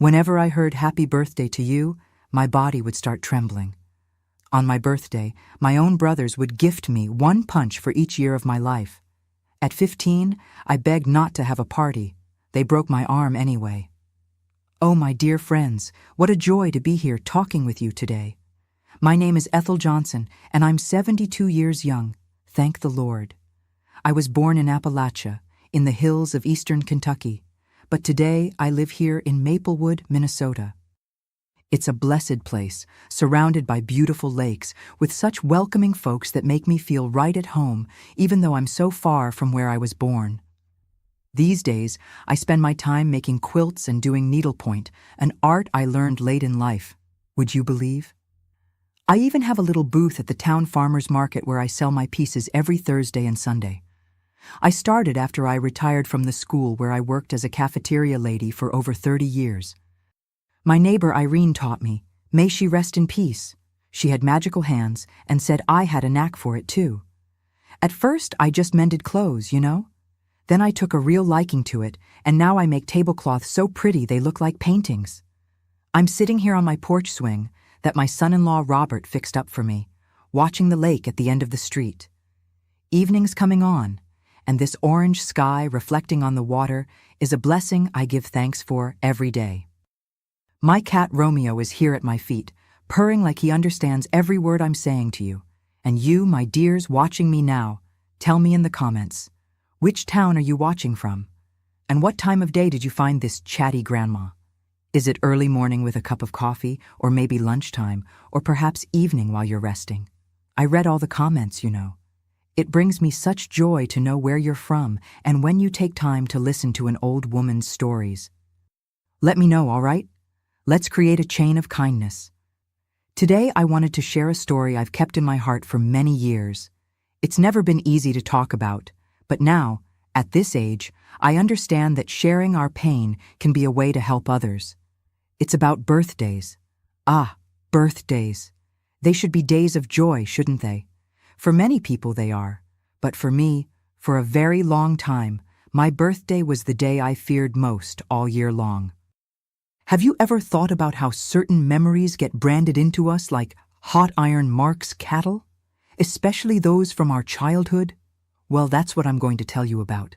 Whenever I heard happy birthday to you, my body would start trembling. On my birthday, my own brothers would gift me one punch for each year of my life. At 15, I begged not to have a party. They broke my arm anyway. Oh, my dear friends, what a joy to be here talking with you today. My name is Ethel Johnson, and I'm 72 years young. Thank the Lord. I was born in Appalachia, in the hills of eastern Kentucky, but today I live here in Maplewood, Minnesota. It's a blessed place, surrounded by beautiful lakes, with such welcoming folks that make me feel right at home, even though I'm so far from where I was born. These days, I spend my time making quilts and doing needlepoint, an art I learned late in life. Would you believe? I even have a little booth at the town farmers market where I sell my pieces every Thursday and Sunday. I started after I retired from the school where I worked as a cafeteria lady for over 30 years. My neighbor Irene taught me, may she rest in peace. She had magical hands and said I had a knack for it too. At first, I just mended clothes, you know? Then I took a real liking to it, and now I make tablecloths so pretty they look like paintings. I'm sitting here on my porch swing that my son-in-law Robert fixed up for me, watching the lake at the end of the street. Evening's coming on, and this orange sky reflecting on the water is a blessing I give thanks for every day. My cat Romeo is here at my feet, purring like he understands every word I'm saying to you. And you, my dears, watching me now, tell me in the comments, which town are you watching from? And what time of day did you find this chatty grandma? Is it early morning with a cup of coffee, or maybe lunchtime, or perhaps evening while you're resting? I read all the comments, you know. It brings me such joy to know where you're from and when you take time to listen to an old woman's stories. Let me know, all right? Let's create a chain of kindness. Today, I wanted to share a story I've kept in my heart for many years. It's never been easy to talk about, but now, at this age, I understand that sharing our pain can be a way to help others. It's about birthdays. Ah, birthdays. They should be days of joy, shouldn't they? For many people they are, but for me, for a very long time, my birthday was the day I feared most all year long. Have you ever thought about how certain memories get branded into us like hot iron marks cattle? Especially those from our childhood? Well, that's what I'm going to tell you about.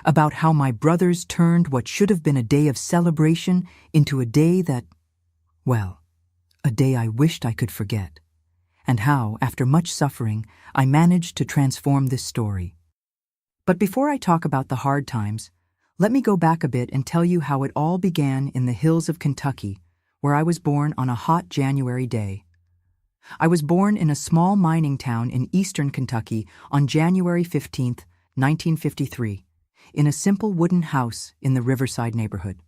About how my brothers turned what should have been a day of celebration into a day that, well, a day I wished I could forget. And how, after much suffering, I managed to transform this story. But before I talk about the hard times, let me go back a bit and tell you how it all began in the hills of Kentucky, where I was born on a hot January day. I was born in a small mining town in eastern Kentucky on January 15th, 1953, in a simple wooden house in the Riverside neighborhood.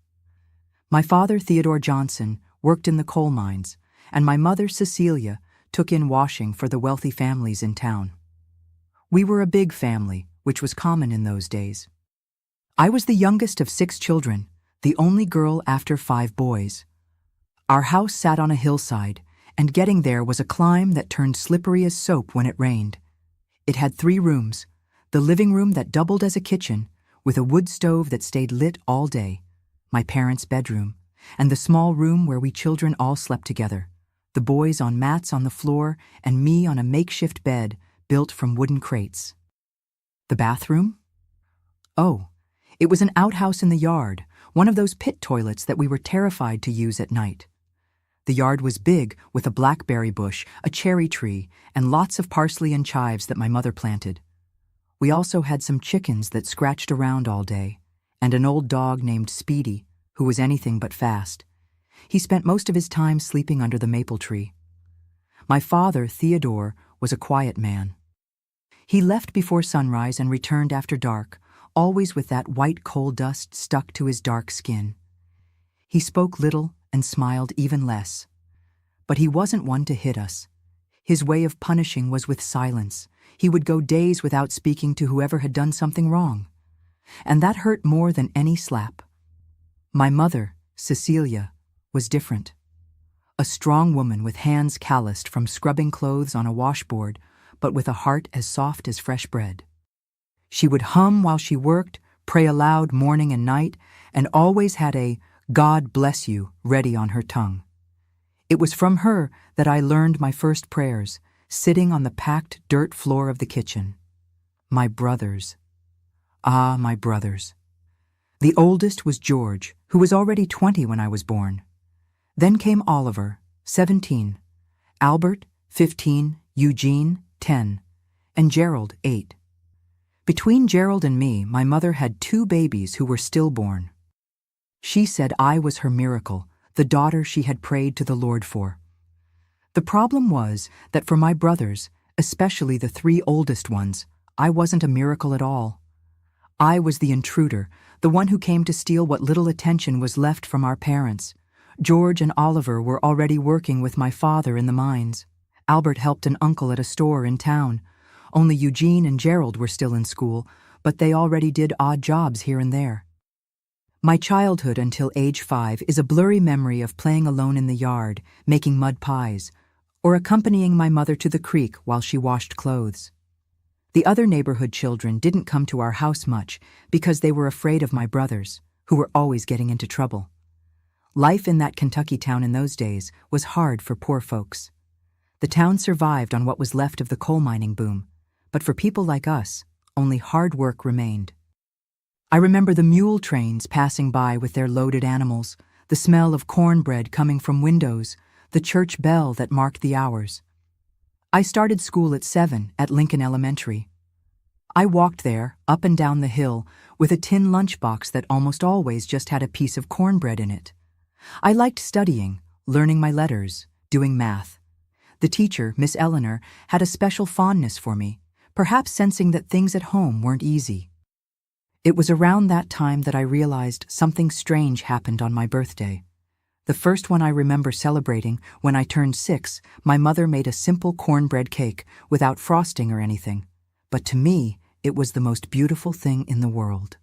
My father, Theodore Johnson, worked in the coal mines, and my mother, Cecilia, took in washing for the wealthy families in town. We were a big family, which was common in those days. I was the youngest of 6 children, the only girl after 5 boys. Our house sat on a hillside, and getting there was a climb that turned slippery as soap when it rained. It had 3 rooms, the living room that doubled as a kitchen, with a wood stove that stayed lit all day, my parents' bedroom, and the small room where we children all slept together, the boys on mats on the floor and me on a makeshift bed built from wooden crates. The bathroom? Oh, it was an outhouse in the yard, one of those pit toilets that we were terrified to use at night. The yard was big, with a blackberry bush, a cherry tree, and lots of parsley and chives that my mother planted. We also had some chickens that scratched around all day, and an old dog named Speedy, who was anything but fast. He spent most of his time sleeping under the maple tree. My father, Theodore, was a quiet man. He left before sunrise and returned after dark, always with that white coal dust stuck to his dark skin. He spoke little and smiled even less. But he wasn't one to hit us. His way of punishing was with silence. He would go days without speaking to whoever had done something wrong. And that hurt more than any slap. My mother, Cecilia, was different. A strong woman with hands calloused from scrubbing clothes on a washboard, but with a heart as soft as fresh bread. She would hum while she worked, pray aloud morning and night, and always had a God bless you, ready on her tongue. It was from her that I learned my first prayers, sitting on the packed dirt floor of the kitchen. My brothers. Ah, my brothers. The oldest was George, who was already 20 when I was born. Then came Oliver, 17, Albert, 15, Eugene, 10, and Gerald, 8. Between Gerald and me, my mother had 2 babies who were stillborn. She said I was her miracle, the daughter she had prayed to the Lord for. The problem was that for my brothers, especially the 3 oldest ones, I wasn't a miracle at all. I was the intruder, the one who came to steal what little attention was left from our parents. George and Oliver were already working with my father in the mines. Albert helped an uncle at a store in town. Only Eugene and Gerald were still in school, but they already did odd jobs here and there. My childhood until age 5 is a blurry memory of playing alone in the yard, making mud pies, or accompanying my mother to the creek while she washed clothes. The other neighborhood children didn't come to our house much because they were afraid of my brothers, who were always getting into trouble. Life in that Kentucky town in those days was hard for poor folks. The town survived on what was left of the coal mining boom, but for people like us, only hard work remained. I remember the mule trains passing by with their loaded animals, the smell of cornbread coming from windows, the church bell that marked the hours. I started school at 7 at Lincoln Elementary. I walked there, up and down the hill, with a tin lunchbox that almost always just had a piece of cornbread in it. I liked studying, learning my letters, doing math. The teacher, Miss Eleanor, had a special fondness for me, perhaps sensing that things at home weren't easy. It was around that time that I realized something strange happened on my birthday. The first one I remember celebrating, when I turned 6, my mother made a simple cornbread cake without frosting or anything. But to me, it was the most beautiful thing in the world.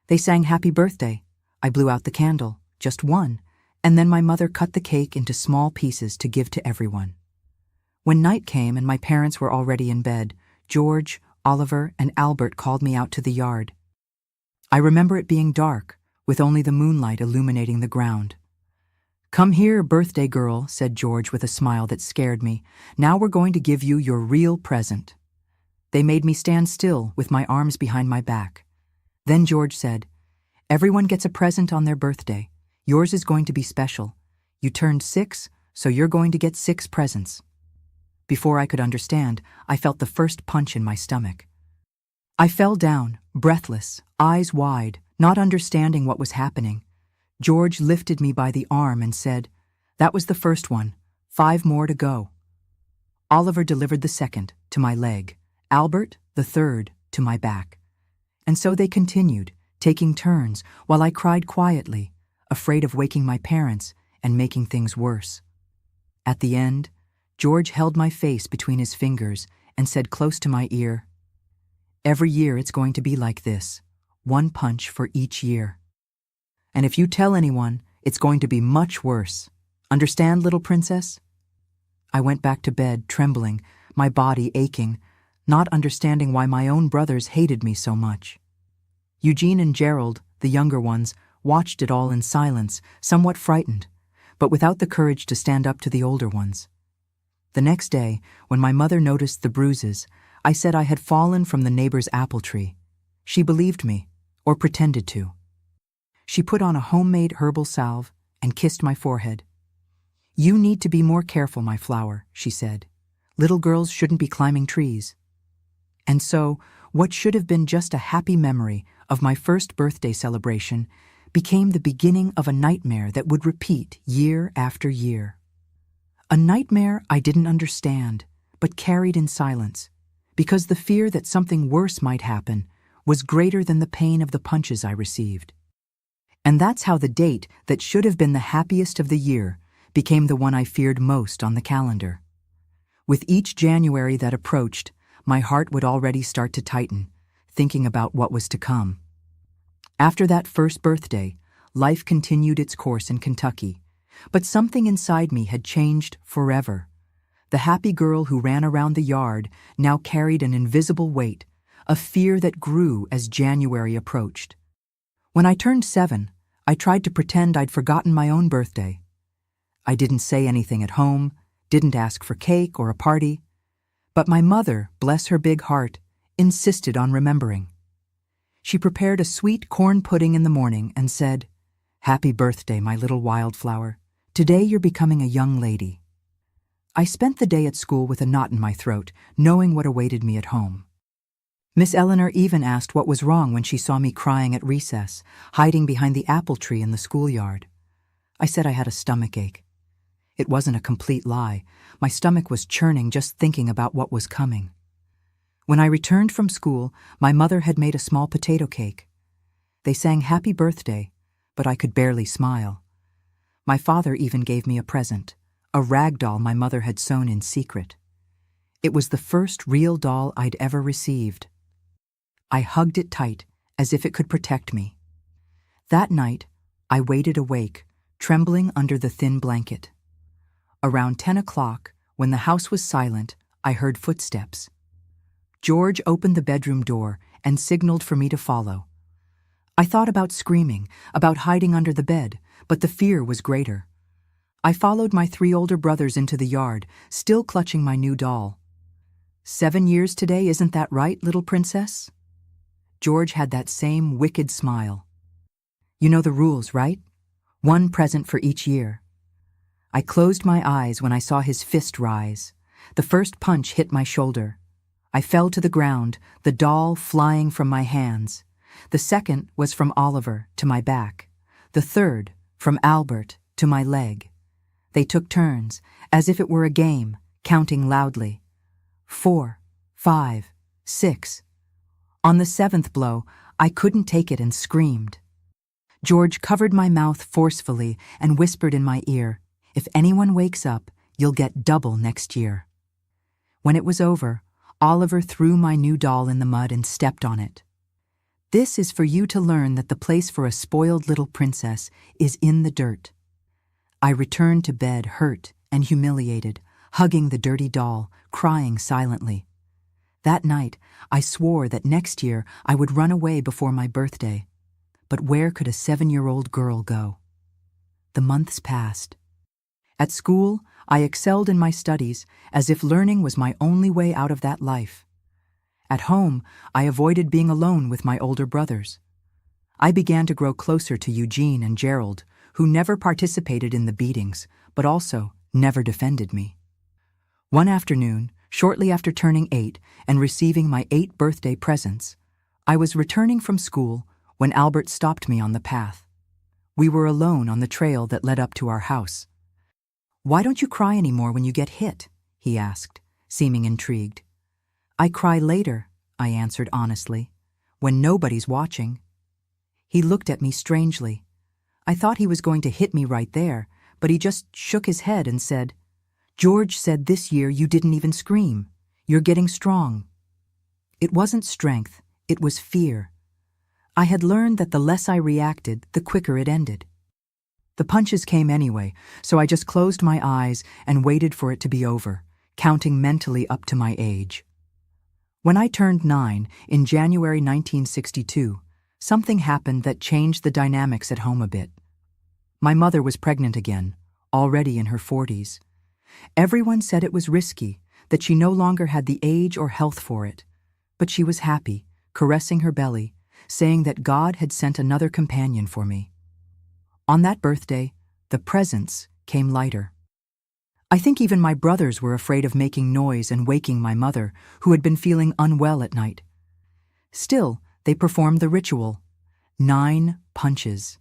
They sang happy birthday. I blew out the candle, just one, and then my mother cut the cake into small pieces to give to everyone. When night came and my parents were already in bed, George, Oliver, and Albert called me out to the yard. I remember it being dark, with only the moonlight illuminating the ground. "Come here, birthday girl," said George with a smile that scared me. "Now we're going to give you your real present." They made me stand still with my arms behind my back. Then George said, "Everyone gets a present on their birthday. Yours is going to be special. You turned 6, so you're going to get 6 presents." Before I could understand, I felt the first punch in my stomach. I fell down, breathless, eyes wide, not understanding what was happening. George lifted me by the arm and said, "That was the first one, 5 more to go." Oliver delivered the second, to my leg, Albert, the third, to my back. And so they continued, taking turns, while I cried quietly, afraid of waking my parents and making things worse. At the end, George held my face between his fingers and said close to my ear, "Every year it's going to be like this, 1 punch for each year. And if you tell anyone, it's going to be much worse. Understand, little princess?" I went back to bed, trembling, my body aching, not understanding why my own brothers hated me so much. Eugene and Gerald, the younger ones, watched it all in silence, somewhat frightened, but without the courage to stand up to the older ones. The next day, when my mother noticed the bruises, I said I had fallen from the neighbor's apple tree. She believed me, or pretended to. She put on a homemade herbal salve and kissed my forehead. "You need to be more careful, my flower," she said. "Little girls shouldn't be climbing trees." And so, what should have been just a happy memory of my first birthday celebration became the beginning of a nightmare that would repeat year after year. A nightmare I didn't understand, but carried in silence, because the fear that something worse might happen was greater than the pain of the punches I received. And that's how the date that should have been the happiest of the year became the one I feared most on the calendar. With each January that approached, my heart would already start to tighten, thinking about what was to come. After that first birthday, life continued its course in Kentucky, but something inside me had changed forever. The happy girl who ran around the yard now carried an invisible weight, a fear that grew as January approached. When I turned 7, I tried to pretend I'd forgotten my own birthday. I didn't say anything at home, didn't ask for cake or a party, but my mother, bless her big heart, insisted on remembering. She prepared a sweet corn pudding in the morning and said, "Happy birthday, my little wildflower. Today you're becoming a young lady." I spent the day at school with a knot in my throat, knowing what awaited me at home. Miss Eleanor even asked what was wrong when she saw me crying at recess, hiding behind the apple tree in the schoolyard. I said I had a stomachache. It wasn't a complete lie. My stomach was churning just thinking about what was coming. When I returned from school, my mother had made a small potato cake. They sang happy birthday, but I could barely smile. My father even gave me a present, a rag doll my mother had sewn in secret. It was the first real doll I'd ever received. I hugged it tight, as if it could protect me. That night, I waited awake, trembling under the thin blanket. Around 10 o'clock, when the house was silent, I heard footsteps. George opened the bedroom door and signaled for me to follow. I thought about screaming, about hiding under the bed, but the fear was greater. I followed my 3 older brothers into the yard, still clutching my new doll. 7 years today, isn't that right, little princess? George had that same wicked smile. You know the rules, right? 1 present for each year. I closed my eyes when I saw his fist rise. The first punch hit my shoulder. I fell to the ground, the doll flying from my hands. The second was from Oliver to my back. The third, from Albert to my leg. They took turns, as if it were a game, counting loudly. 4, 5, 6. On the 7th blow, I couldn't take it and screamed. George covered my mouth forcefully and whispered in my ear, "If anyone wakes up, you'll get double next year." When it was over, Oliver threw my new doll in the mud and stepped on it. This is for you to learn that the place for a spoiled little princess is in the dirt. I returned to bed hurt and humiliated, hugging the dirty doll, crying silently. That night, I swore that next year I would run away before my birthday. But where could a 7-year-old girl go? The months passed. At school, I excelled in my studies, as if learning was my only way out of that life. At home, I avoided being alone with my older brothers. I began to grow closer to Eugene and Gerald, who never participated in the beatings, but also never defended me. One afternoon, shortly after turning 8 and receiving my 8 birthday presents, I was returning from school when Albert stopped me on the path. We were alone on the trail that led up to our house. "Why don't you cry anymore when you get hit?" he asked, seeming intrigued. "I cry later," I answered honestly, "when nobody's watching." He looked at me strangely. I thought he was going to hit me right there, but he just shook his head and said, "George said this year you didn't even scream. You're getting strong." It wasn't strength, it was fear. I had learned that the less I reacted, the quicker it ended. The punches came anyway, so I just closed my eyes and waited for it to be over, counting mentally up to my age. When I turned 9 in January 1962, something happened that changed the dynamics at home a bit. My mother was pregnant again, already in her 40s. Everyone said it was risky, that she no longer had the age or health for it. But she was happy, caressing her belly, saying that God had sent another companion for me. On that birthday, the presents came lighter. I think even my brothers were afraid of making noise and waking my mother, who had been feeling unwell at night. Still, they performed the ritual. 9 punches.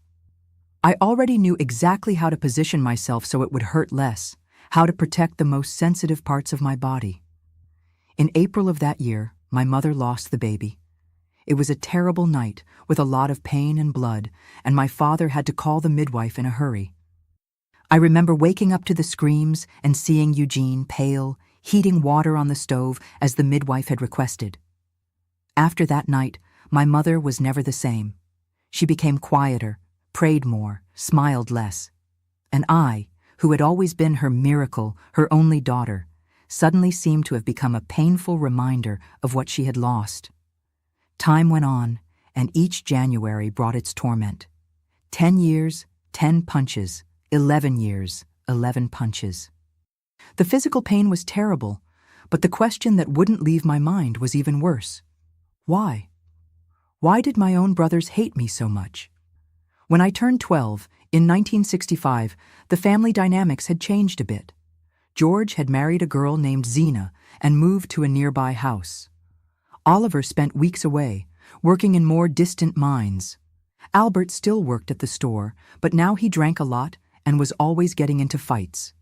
I already knew exactly how to position myself so it would hurt less, how to protect the most sensitive parts of my body. In April of that year, my mother lost the baby. It was a terrible night with a lot of pain and blood, and my father had to call the midwife in a hurry. I remember waking up to the screams and seeing Eugene, pale, heating water on the stove as the midwife had requested. After that night, my mother was never the same. She became quieter, prayed more, smiled less. And I, who had always been her miracle, her only daughter, suddenly seemed to have become a painful reminder of what she had lost. Time went on, and each January brought its torment. 10 years, 10 punches. 11 years, 11 punches. The physical pain was terrible, but the question that wouldn't leave my mind was even worse. Why? Why did my own brothers hate me so much? When I turned 12, in 1965, the family dynamics had changed a bit. George had married a girl named Zena and moved to a nearby house. Oliver spent weeks away, working in more distant mines. Albert still worked at the store, but now he drank a lot and was always getting into fights.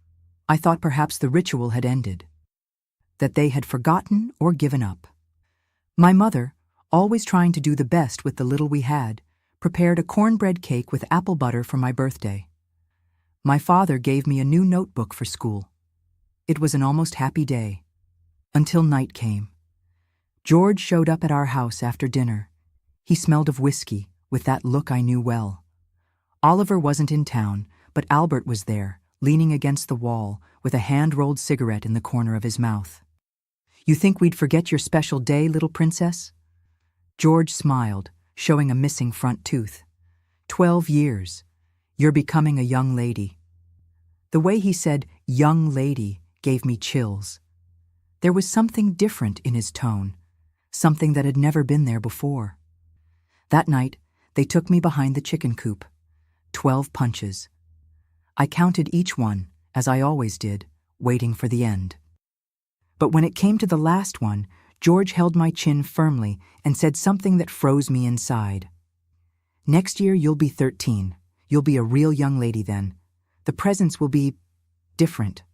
I thought perhaps the ritual had ended, that they had forgotten or given up. My mother, always trying to do the best with the little we had, prepared a cornbread cake with apple butter for my birthday. My father gave me a new notebook for school. It was an almost happy day, until night came. George showed up at our house after dinner. He smelled of whiskey, with that look I knew well. Oliver wasn't in town, but Albert was there, leaning against the wall, with a hand-rolled cigarette in the corner of his mouth. "You think we'd forget your special day, little princess?" George smiled, showing a missing front tooth. 12 years. You're becoming a young lady." The way he said, "young lady," gave me chills. There was something different in his tone, something that had never been there before. That night, they took me behind the chicken coop. 12 punches. I counted each one, as I always did, waiting for the end. But when it came to the last one, George held my chin firmly and said something that froze me inside. "Next year you'll be 13. You'll be a real young lady then. The presents will be different."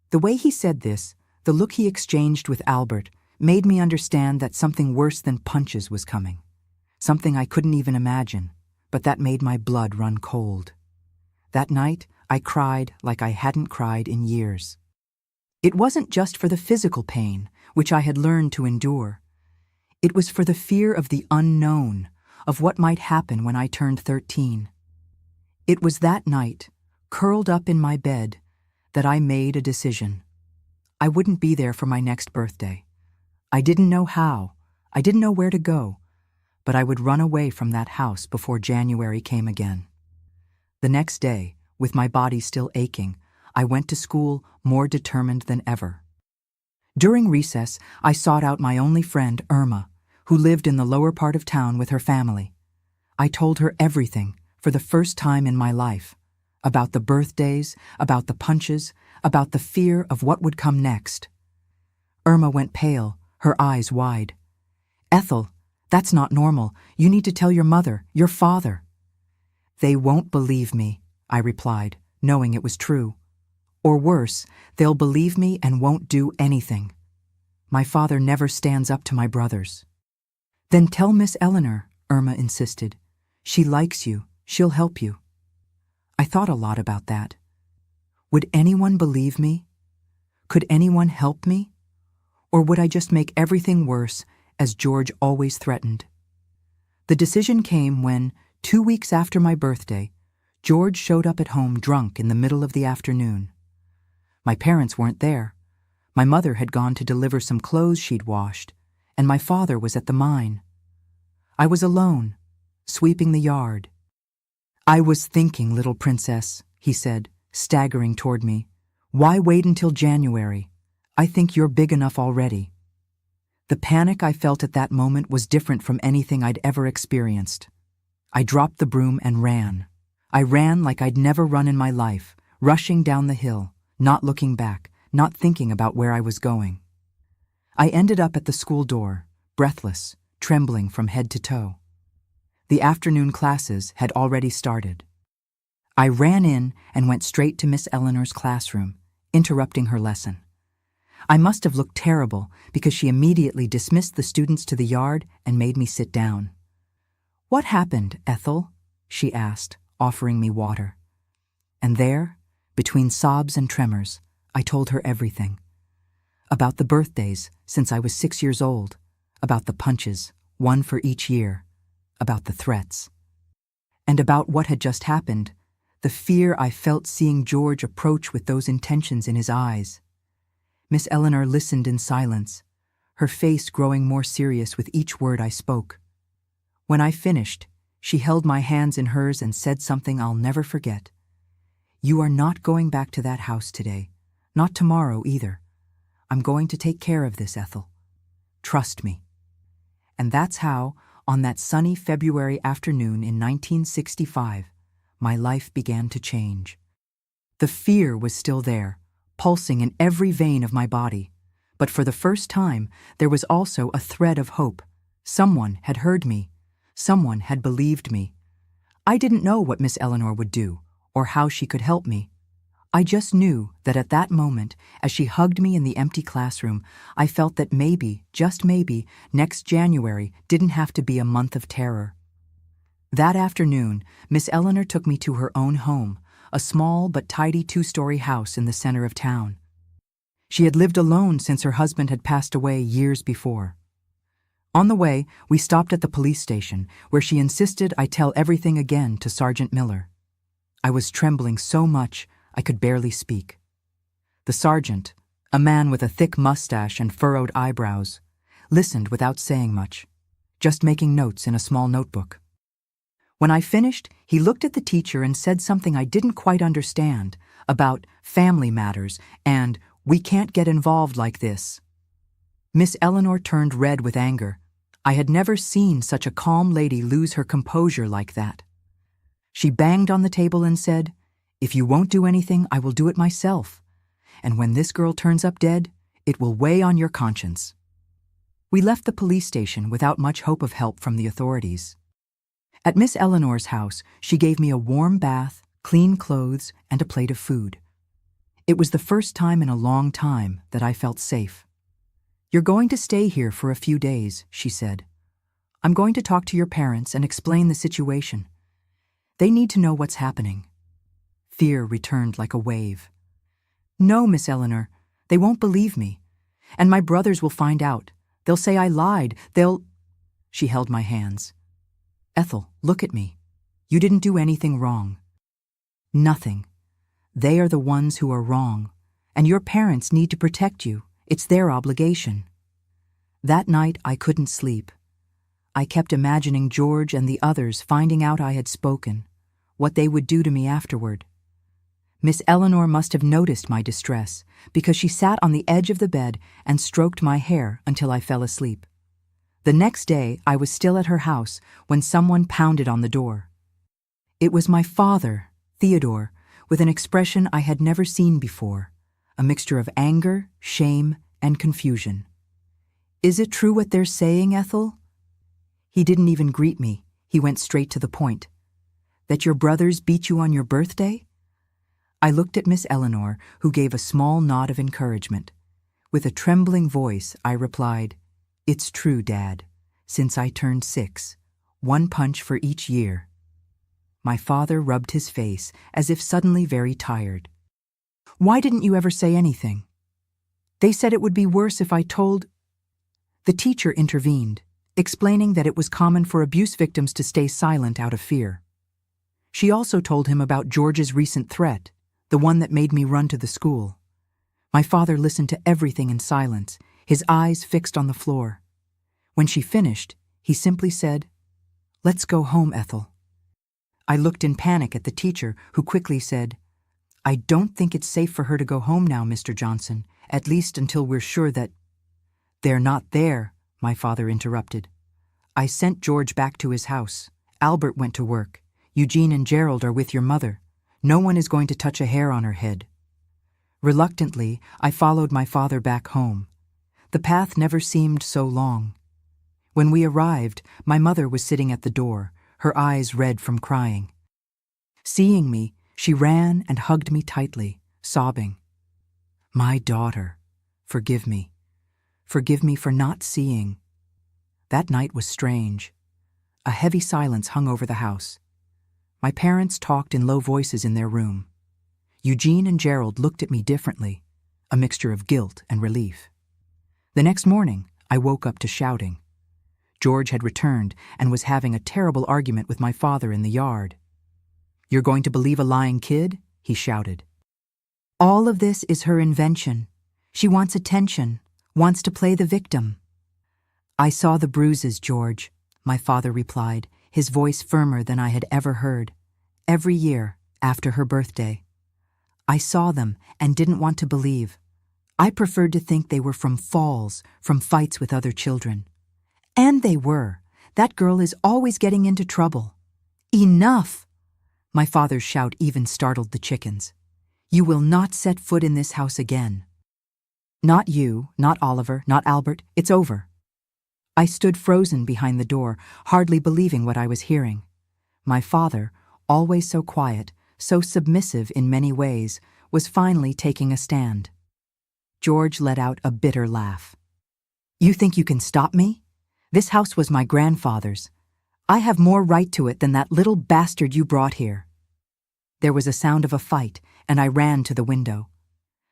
The way he said this, the look he exchanged with Albert, made me understand that something worse than punches was coming. Something I couldn't even imagine, but that made my blood run cold. That night, I cried like I hadn't cried in years. It wasn't just for the physical pain, which I had learned to endure. It was for the fear of the unknown, of what might happen when I turned 13. It was that night, curled up in my bed, that I made a decision. I wouldn't be there for my next birthday. I didn't know how, I didn't know where to go, but I would run away from that house before January came again. The next day, with my body still aching, I went to school more determined than ever. During recess, I sought out my only friend, Irma, who lived in the lower part of town with her family. I told her everything, for the first time in my life, about the birthdays, about the punches, about the fear of what would come next. Irma went pale, her eyes wide. "Ethel, that's not normal. You need to tell your mother, your father." "They won't believe me," I replied, knowing it was true. "Or worse, they'll believe me and won't do anything. My father never stands up to my brothers." "Then tell Miss Eleanor," Irma insisted. "She likes you. She'll help you." I thought a lot about that. Would anyone believe me? Could anyone help me? Or would I just make everything worse, as George always threatened? The decision came when, 2 weeks after my birthday, George showed up at home drunk in the middle of the afternoon. My parents weren't there. My mother had gone to deliver some clothes she'd washed, and my father was at the mine. I was alone, sweeping the yard. "I was thinking, little princess," he said, staggering toward me. "Why wait until January? I think you're big enough already." The panic I felt at that moment was different from anything I'd ever experienced. I dropped the broom and ran. I ran like I'd never run in my life, rushing down the hill, not looking back, not thinking about where I was going. I ended up at the school door, breathless, trembling from head to toe. The afternoon classes had already started. I ran in and went straight to Miss Eleanor's classroom, interrupting her lesson. I must have looked terrible because she immediately dismissed the students to the yard and made me sit down. "What happened, Ethel?" she asked, offering me water. And there, between sobs and tremors, I told her everything. About the birthdays since I was 6 years old, about the punches, one for each year, about the threats, and about what had just happened, the fear I felt seeing George approach with those intentions in his eyes. Miss Eleanor listened in silence, her face growing more serious with each word I spoke. When I finished, She held my hands in hers and said something I'll never forget. "You are not going back to that house today. Not tomorrow either. I'm going to take care of this, Ethel. Trust me." And that's how, on that sunny February afternoon in 1965, my life began to change. The fear was still there, pulsing in every vein of my body. But for the first time, there was also a thread of hope. Someone had heard me. Someone had believed me. I didn't know what Miss Eleanor would do, or how she could help me. I just knew that at that moment, as she hugged me in the empty classroom, I felt that maybe, just maybe, next January didn't have to be a month of terror. That afternoon, Miss Eleanor took me to her own home, a small but tidy 2-story house in the center of town. She had lived alone since her husband had passed away years before. On the way, we stopped at the police station, where she insisted I tell everything again to Sergeant Miller. I was trembling so much I could barely speak. The sergeant, a man with a thick mustache and furrowed eyebrows, listened without saying much, just making notes in a small notebook. When I finished, he looked at the teacher and said something I didn't quite understand about family matters and "we can't get involved like this." Miss Eleanor turned red with anger. I had never seen such a calm lady lose her composure like that. She banged on the table and said, "If you won't do anything, I will do it myself. And when this girl turns up dead, it will weigh on your conscience." We left the police station without much hope of help from the authorities. At Miss Eleanor's house, she gave me a warm bath, clean clothes, and a plate of food. It was the first time in a long time that I felt safe. "You're going to stay here for a few days," she said. "I'm going to talk to your parents and explain the situation. They need to know what's happening." Fear returned like a wave. "No, Miss Eleanor, they won't believe me. And my brothers will find out. They'll say I lied. She held my hands. "Ethel, look at me. You didn't do anything wrong." "Nothing. They are the ones who are wrong, and your parents need to protect you. It's their obligation." That night I couldn't sleep. I kept imagining George and the others finding out I had spoken, what they would do to me afterward. Miss Eleanor must have noticed my distress, because she sat on the edge of the bed and stroked my hair until I fell asleep. The next day I was still at her house when someone pounded on the door. It was my father, Theodore, with an expression I had never seen before, a mixture of anger, shame, and confusion. "Is it true what they're saying, Ethel?" He didn't even greet me. He went straight to the point. "That your brothers beat you on your birthday?" I looked at Miss Eleanor, who gave a small nod of encouragement. With a trembling voice, I replied, "It's true, Dad. Since I turned 6, 1 punch for each year." My father rubbed his face, as if suddenly very tired. "Why didn't you ever say anything?" "They said it would be worse if I told—" The teacher intervened, explaining that it was common for abuse victims to stay silent out of fear. She also told him about George's recent threat, the one that made me run to the school. My father listened to everything in silence, his eyes fixed on the floor. When she finished, he simply said, "Let's go home, Ethel." I looked in panic at the teacher, who quickly said, "I don't think it's safe for her to go home now, Mr. Johnson, at least until we're sure that—" "They're not there," my father interrupted. "I sent George back to his house. Albert went to work. Eugene and Gerald are with your mother. No one is going to touch a hair on her head." Reluctantly, I followed my father back home. The path never seemed so long. When we arrived, my mother was sitting at the door, her eyes red from crying. Seeing me, she ran and hugged me tightly, sobbing, "My daughter, forgive me. Forgive me for not seeing." That night was strange. A heavy silence hung over the house. My parents talked in low voices in their room. Eugene and Gerald looked at me differently, a mixture of guilt and relief. The next morning, I woke up to shouting. George had returned and was having a terrible argument with my father in the yard. "You're going to believe a lying kid?" he shouted. "All of this is her invention. She wants attention, wants to play the victim." "I saw the bruises, George," my father replied, his voice firmer than I had ever heard. Every year, after her birthday. I saw them and didn't want to believe. I preferred to think they were from falls, from fights with other children. And they were. That girl is always getting into trouble. Enough! My father's shout even startled the chickens. You will not set foot in this house again. Not you, not Oliver, not Albert, it's over. I stood frozen behind the door, hardly believing what I was hearing. My father, always so quiet, so submissive in many ways, was finally taking a stand. George let out a bitter laugh. You think you can stop me? This house was my grandfather's. I have more right to it than that little bastard you brought here. There was a sound of a fight, and I ran to the window.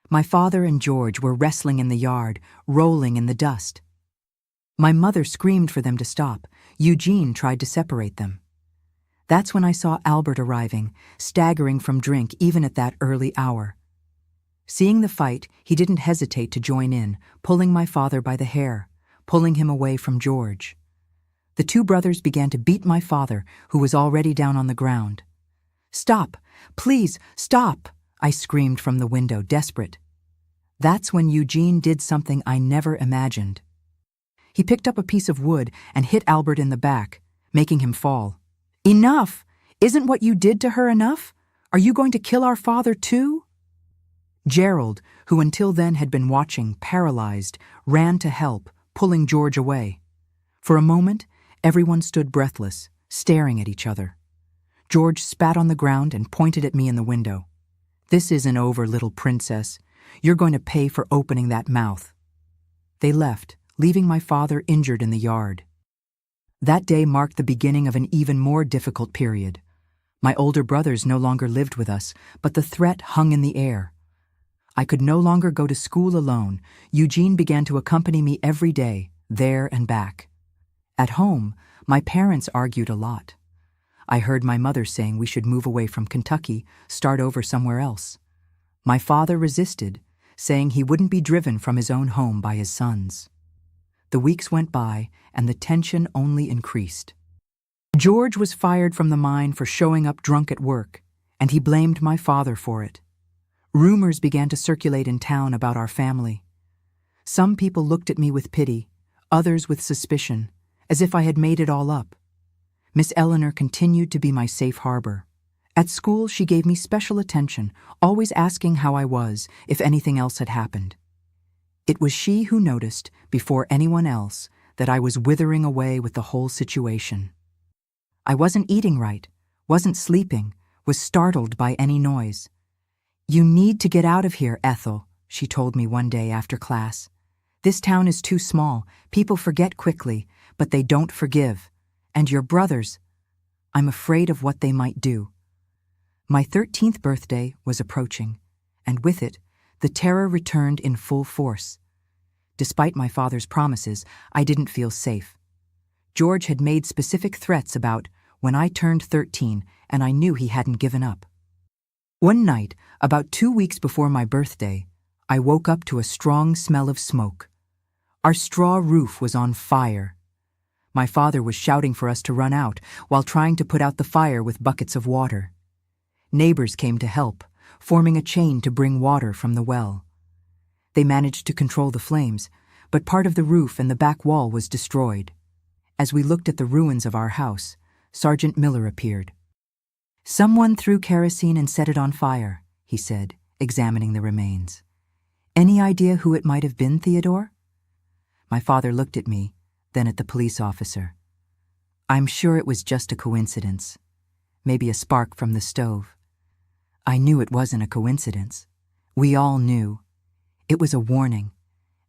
My father and George were wrestling in the yard, rolling in the dust. My mother screamed for them to stop. Eugene tried to separate them. That's when I saw Albert arriving, staggering from drink even at that early hour. Seeing the fight, he didn't hesitate to join in, pulling my father by the hair, pulling him away from George. The two brothers began to beat my father, who was already down on the ground. Stop! Please, stop! I screamed from the window, desperate. That's when Eugene did something I never imagined. He picked up a piece of wood and hit Albert in the back, making him fall. Enough! Isn't what you did to her enough? Are you going to kill our father too? Gerald, who until then had been watching, paralyzed, ran to help, pulling George away. For a moment, everyone stood breathless, staring at each other. George spat on the ground and pointed at me in the window. This isn't over, little princess. You're going to pay for opening that mouth. They left, leaving my father injured in the yard. That day marked the beginning of an even more difficult period. My older brothers no longer lived with us, but the threat hung in the air. I could no longer go to school alone. Eugene began to accompany me every day, there and back. At home, my parents argued a lot. I heard my mother saying we should move away from Kentucky, start over somewhere else. My father resisted, saying he wouldn't be driven from his own home by his sons. The weeks went by, and the tension only increased. George was fired from the mine for showing up drunk at work, and he blamed my father for it. Rumors began to circulate in town about our family. Some people looked at me with pity, others with suspicion, as if I had made it all up. Miss Eleanor continued to be my safe harbor. At school, she gave me special attention, always asking how I was, if anything else had happened. It was she who noticed, before anyone else, that I was withering away with the whole situation. I wasn't eating right, wasn't sleeping, was startled by any noise. You need to get out of here, Ethel, she told me one day after class. This town is too small, people forget quickly, but they don't forgive. And your brothers, I'm afraid of what they might do. My 13th birthday was approaching, and with it, the terror returned in full force. Despite my father's promises, I didn't feel safe. George had made specific threats about when I turned 13, and I knew he hadn't given up. One night, about 2 weeks before my birthday, I woke up to a strong smell of smoke. Our straw roof was on fire. My father was shouting for us to run out while trying to put out the fire with buckets of water. Neighbors came to help, forming a chain to bring water from the well. They managed to control the flames, but part of the roof and the back wall was destroyed. As we looked at the ruins of our house, Sergeant Miller appeared. Someone threw kerosene and set it on fire, he said, examining the remains. Any idea who it might have been, Theodore? My father looked at me, then at the police officer. I'm sure it was just a coincidence. Maybe a spark from the stove. I knew it wasn't a coincidence. We all knew. It was a warning.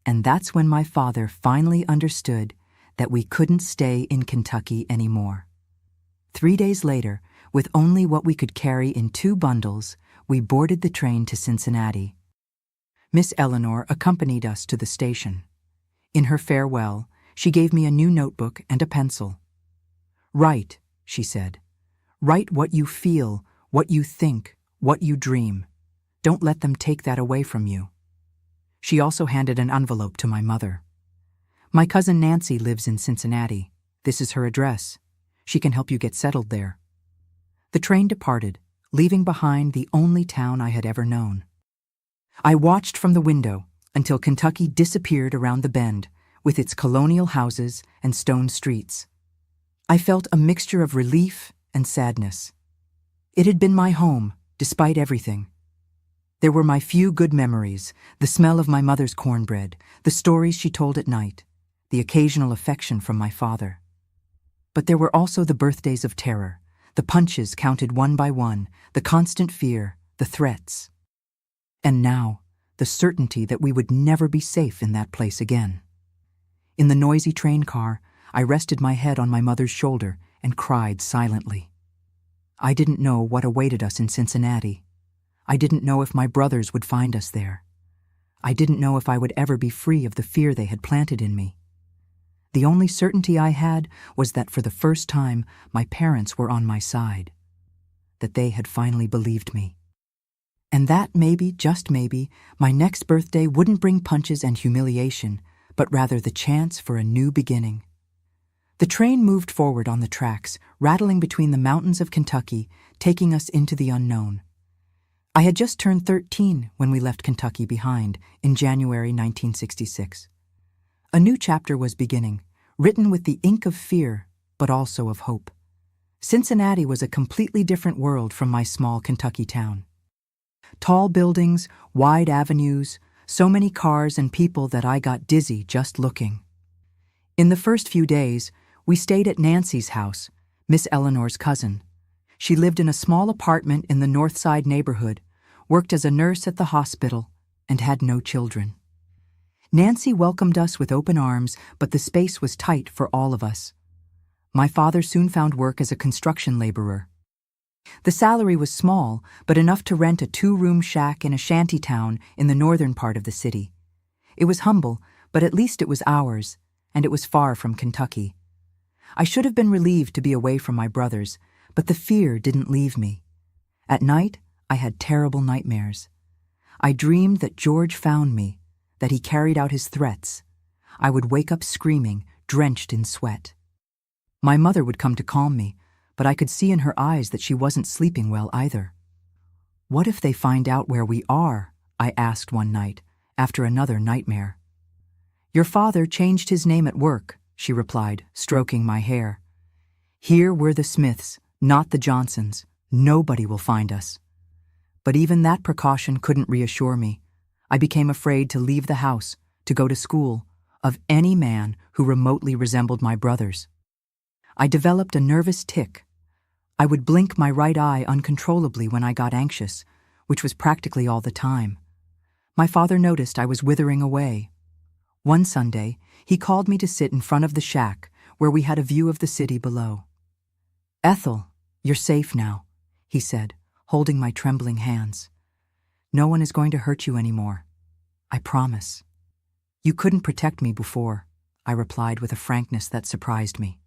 And that's when my father finally understood that we couldn't stay in Kentucky anymore. 3 days later, with only what we could carry in 2 bundles, we boarded the train to Cincinnati. Miss Eleanor accompanied us to the station. In her farewell, she gave me a new notebook and a pencil. Write, she said. Write what you feel, what you think, what you dream. Don't let them take that away from you. She also handed an envelope to my mother. My cousin Nancy lives in Cincinnati. This is her address. She can help you get settled there." The train departed, leaving behind the only town I had ever known. I watched from the window until Kentucky disappeared around the bend with its colonial houses and stone streets. I felt a mixture of relief and sadness. It had been my home, despite everything. There were my few good memories, the smell of my mother's cornbread, the stories she told at night, the occasional affection from my father. But there were also the birthdays of terror, the punches counted one by one, the constant fear, the threats. And now, the certainty that we would never be safe in that place again. In the noisy train car, I rested my head on my mother's shoulder and cried silently. I didn't know what awaited us in Cincinnati. I didn't know if my brothers would find us there. I didn't know if I would ever be free of the fear they had planted in me. The only certainty I had was that for the first time, my parents were on my side, that they had finally believed me. And that maybe, just maybe, my next birthday wouldn't bring punches and humiliation, but rather the chance for a new beginning. The train moved forward on the tracks, rattling between the mountains of Kentucky, taking us into the unknown. I had just turned 13 when we left Kentucky behind in January 1966. A new chapter was beginning, written with the ink of fear, but also of hope. Cincinnati was a completely different world from my small Kentucky town. Tall buildings, wide avenues, so many cars and people that I got dizzy just looking. In the first few days, we stayed at Nancy's house, Miss Eleanor's cousin. She lived in a small apartment in the North Side neighborhood, worked as a nurse at the hospital, and had no children. Nancy welcomed us with open arms, but the space was tight for all of us. My father soon found work as a construction laborer. The salary was small, but enough to rent a 2-room shack in a shanty town in the northern part of the city. It was humble, but at least it was ours, and it was far from Kentucky. I should have been relieved to be away from my brothers, but the fear didn't leave me. At night, I had terrible nightmares. I dreamed that George found me, that he carried out his threats. I would wake up screaming, drenched in sweat. My mother would come to calm me, but I could see in her eyes that she wasn't sleeping well either. "What if they find out where we are?" I asked one night, after another nightmare. "Your father changed his name at work," she replied, stroking my hair. "Here we're the Smiths, not the Johnsons. Nobody will find us." But even that precaution couldn't reassure me. I became afraid to leave the house, to go to school, of any man who remotely resembled my brothers. I developed a nervous tic. I would blink my right eye uncontrollably when I got anxious, which was practically all the time. My father noticed I was withering away. One Sunday, he called me to sit in front of the shack where we had a view of the city below. "Ethel, you're safe now," he said, holding my trembling hands. "No one is going to hurt you anymore. I promise." "You couldn't protect me before," I replied with a frankness that surprised me.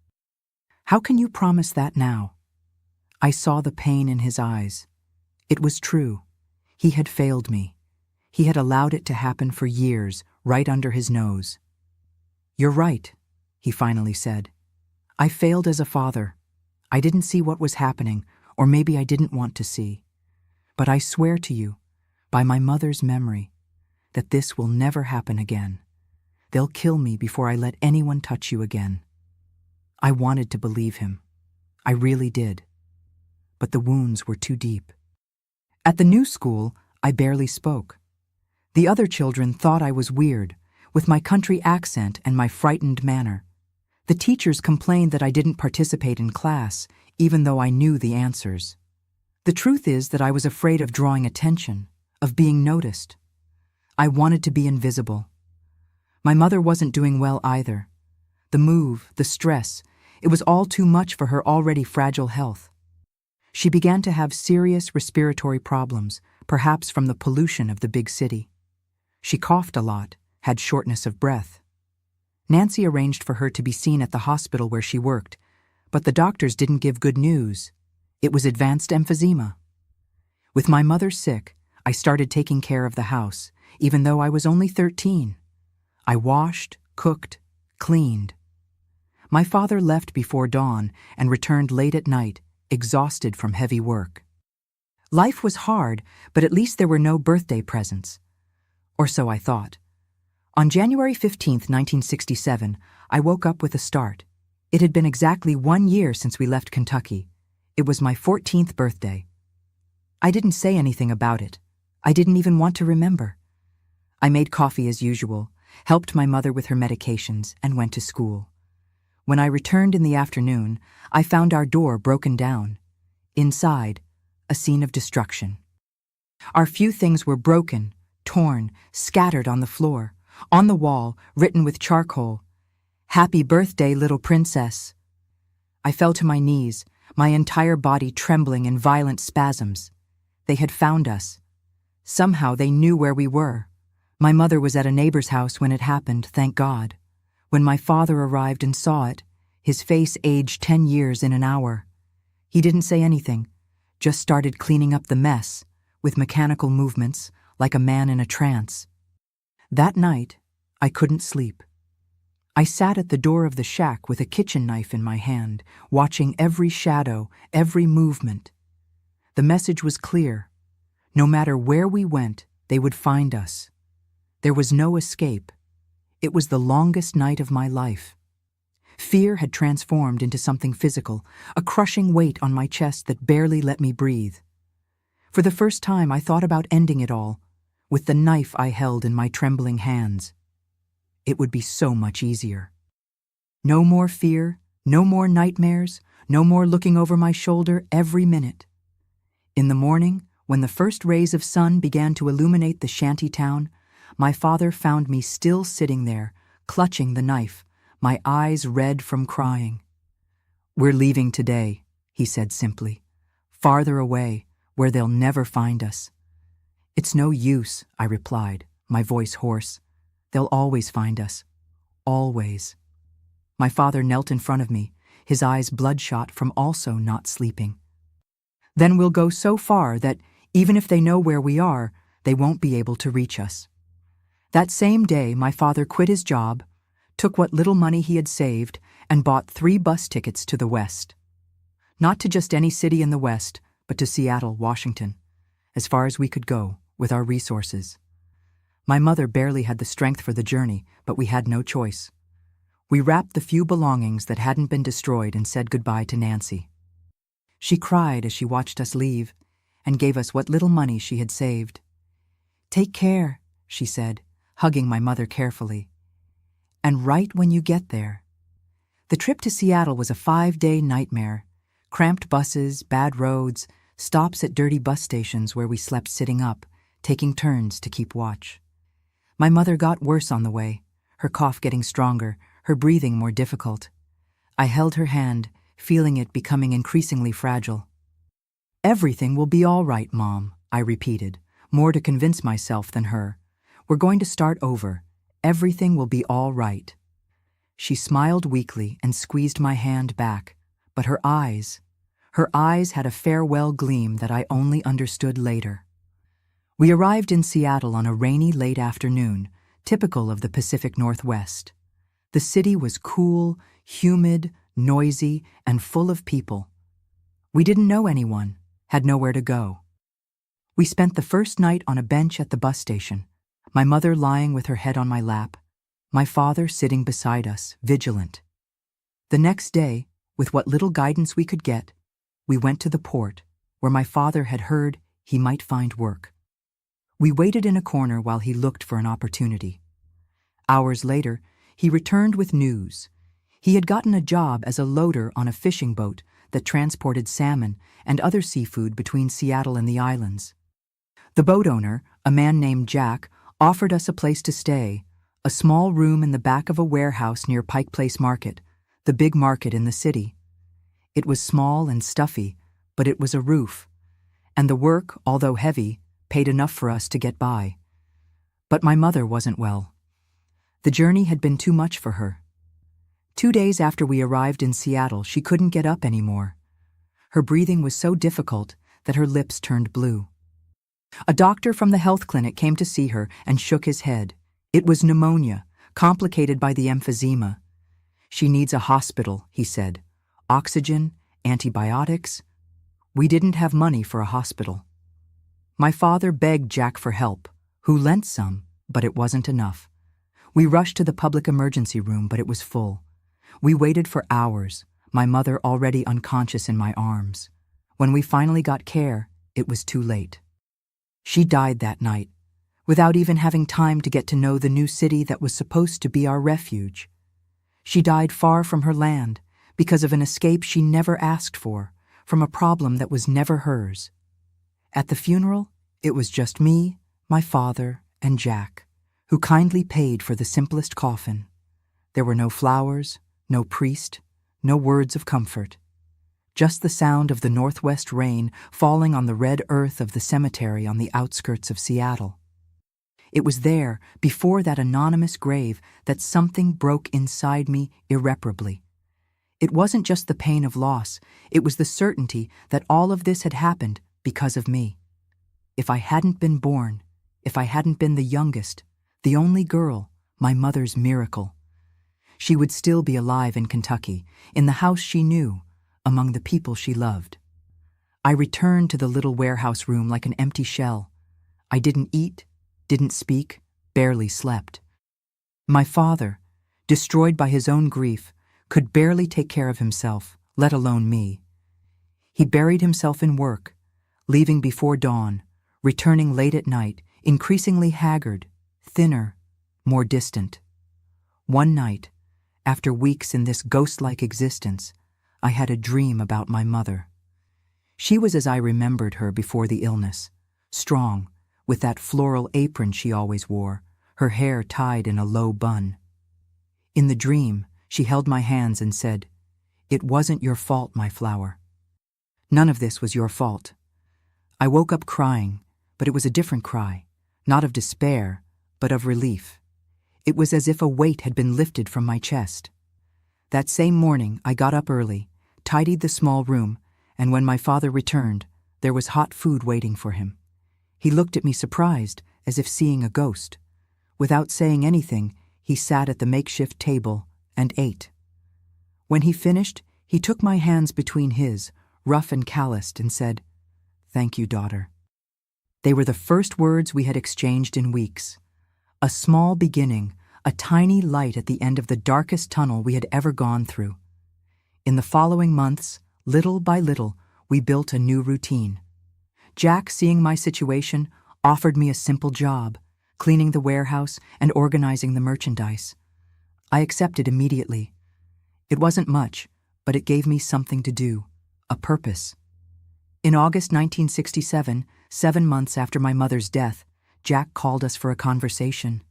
"How can you promise that now?" I saw the pain in his eyes. It was true. He had failed me. He had allowed it to happen for years, right under his nose. "You're right," he finally said. "I failed as a father. I didn't see what was happening, or maybe I didn't want to see. But I swear to you, by my mother's memory, that this will never happen again. They'll kill me before I let anyone touch you again." I wanted to believe him. I really did. But the wounds were too deep. At the new school, I barely spoke. The other children thought I was weird, with my country accent and my frightened manner. The teachers complained that I didn't participate in class, even though I knew the answers. The truth is that I was afraid of drawing attention, of being noticed. I wanted to be invisible. My mother wasn't doing well either. The move, the stress, it was all too much for her already fragile health. She began to have serious respiratory problems, perhaps from the pollution of the big city. She coughed a lot, had shortness of breath. Nancy arranged for her to be seen at the hospital where she worked, but the doctors didn't give good news. It was advanced emphysema. With my mother sick, I started taking care of the house, even though I was only 13. I washed, cooked, cleaned. My father left before dawn and returned late at night, exhausted from heavy work. Life was hard, but at least there were no birthday presents. Or so I thought. On January 15th, 1967, I woke up with a start. It had been exactly 1 year since we left Kentucky. It was my 14th birthday. I didn't say anything about it. I didn't even want to remember. I made coffee as usual, helped my mother with her medications, and went to school. When I returned in the afternoon, I found our door broken down. Inside, a scene of destruction. Our few things were broken, torn, scattered on the floor. On the wall, written with charcoal, "Happy birthday, little princess." I fell to my knees, my entire body trembling in violent spasms. They had found us. Somehow they knew where we were. My mother was at a neighbor's house when it happened, thank God. When my father arrived and saw it, his face aged 10 years in an hour. He didn't say anything, just started cleaning up the mess, with mechanical movements, like a man in a trance. That night, I couldn't sleep. I sat at the door of the shack with a kitchen knife in my hand, watching every shadow, every movement. The message was clear. No matter where we went, they would find us. There was no escape. It was the longest night of my life. Fear had transformed into something physical, a crushing weight on my chest that barely let me breathe. For the first time, I thought about ending it all, with the knife I held in my trembling hands. It would be so much easier. No more fear, no more nightmares, no more looking over my shoulder every minute. In the morning, when the first rays of sun began to illuminate the shanty town, my father found me still sitting there, clutching the knife, my eyes red from crying. "We're leaving today," he said simply. "Farther away, where they'll never find us." "It's no use," I replied, my voice hoarse. "They'll always find us. Always." My father knelt in front of me, his eyes bloodshot from also not sleeping. "Then we'll go so far that, even if they know where we are, they won't be able to reach us." That same day, my father quit his job, took what little money he had saved, and bought 3 bus tickets to the West. Not to just any city in the West, but to Seattle, Washington, as far as we could go with our resources. My mother barely had the strength for the journey, but we had no choice. We wrapped the few belongings that hadn't been destroyed and said goodbye to Nancy. She cried as she watched us leave and gave us what little money she had saved. "Take care," she said, hugging my mother carefully. "And right when you get there." The trip to Seattle was a 5-day nightmare. Cramped buses, bad roads, stops at dirty bus stations where we slept sitting up, taking turns to keep watch. My mother got worse on the way, her cough getting stronger, her breathing more difficult. I held her hand, feeling it becoming increasingly fragile. "Everything will be all right, Mom," I repeated, more to convince myself than her. "We're going to start over. Everything will be all right." She smiled weakly and squeezed my hand back, but her eyes had a farewell gleam that I only understood later. We arrived in Seattle on a rainy late afternoon, typical of the Pacific Northwest. The city was cool, humid, noisy, and full of people. We didn't know anyone, had nowhere to go. We spent the first night on a bench at the bus station, my mother lying with her head on my lap, my father sitting beside us, vigilant. The next day, with what little guidance we could get, we went to the port, where my father had heard he might find work. We waited in a corner while he looked for an opportunity. Hours later, he returned with news. He had gotten a job as a loader on a fishing boat that transported salmon and other seafood between Seattle and the islands. The boat owner, a man named Jack, offered us a place to stay, a small room in the back of a warehouse near Pike Place Market, the big market in the city. It was small and stuffy, but it was a roof, and the work, although heavy, paid enough for us to get by. But my mother wasn't well. The journey had been too much for her. 2 days after we arrived in Seattle, she couldn't get up anymore. Her breathing was so difficult that her lips turned blue. A doctor from the health clinic came to see her and shook his head. It was pneumonia, complicated by the emphysema. She needs a hospital, he said. Oxygen, antibiotics. We didn't have money for a hospital. My father begged Jack for help, who lent some, but it wasn't enough. We rushed to the public emergency room, but it was full. We waited for hours, my mother already unconscious in my arms. When we finally got care, it was too late. She died that night, without even having time to get to know the new city that was supposed to be our refuge. She died far from her land because of an escape she never asked for, from a problem that was never hers. At the funeral, it was just me, my father, and Jack, who kindly paid for the simplest coffin. There were no flowers, no priest, no words of comfort. Just the sound of the northwest rain falling on the red earth of the cemetery on the outskirts of Seattle. It was there, before that anonymous grave, that something broke inside me irreparably. It wasn't just the pain of loss, it was the certainty that all of this had happened because of me. If I hadn't been born, if I hadn't been the youngest, the only girl, my mother's miracle, she would still be alive in Kentucky, in the house she knew, among the people she loved. I returned to the little warehouse room like an empty shell. I didn't eat, didn't speak, barely slept. My father, destroyed by his own grief, could barely take care of himself, let alone me. He buried himself in work, leaving before dawn, returning late at night, increasingly haggard, thinner, more distant. One night, after weeks in this ghost-like existence, I had a dream about my mother. She was as I remembered her before the illness, strong, with that floral apron she always wore, her hair tied in a low bun. In the dream, she held my hands and said, "It wasn't your fault, my flower. None of this was your fault." I woke up crying, but it was a different cry, not of despair, but of relief. It was as if a weight had been lifted from my chest. That same morning, I got up early, tidied the small room, and when my father returned, there was hot food waiting for him. He looked at me surprised, as if seeing a ghost. Without saying anything, he sat at the makeshift table and ate. When he finished, he took my hands between his, rough and calloused, and said, "Thank you, daughter." They were the first words we had exchanged in weeks. A small beginning, a tiny light at the end of the darkest tunnel we had ever gone through. In the following months, little by little, we built a new routine. Jack, seeing my situation, offered me a simple job, cleaning the warehouse and organizing the merchandise. I accepted immediately. It wasn't much, but it gave me something to do, a purpose. In August 1967, 7 months after my mother's death, Jack called us for a conversation.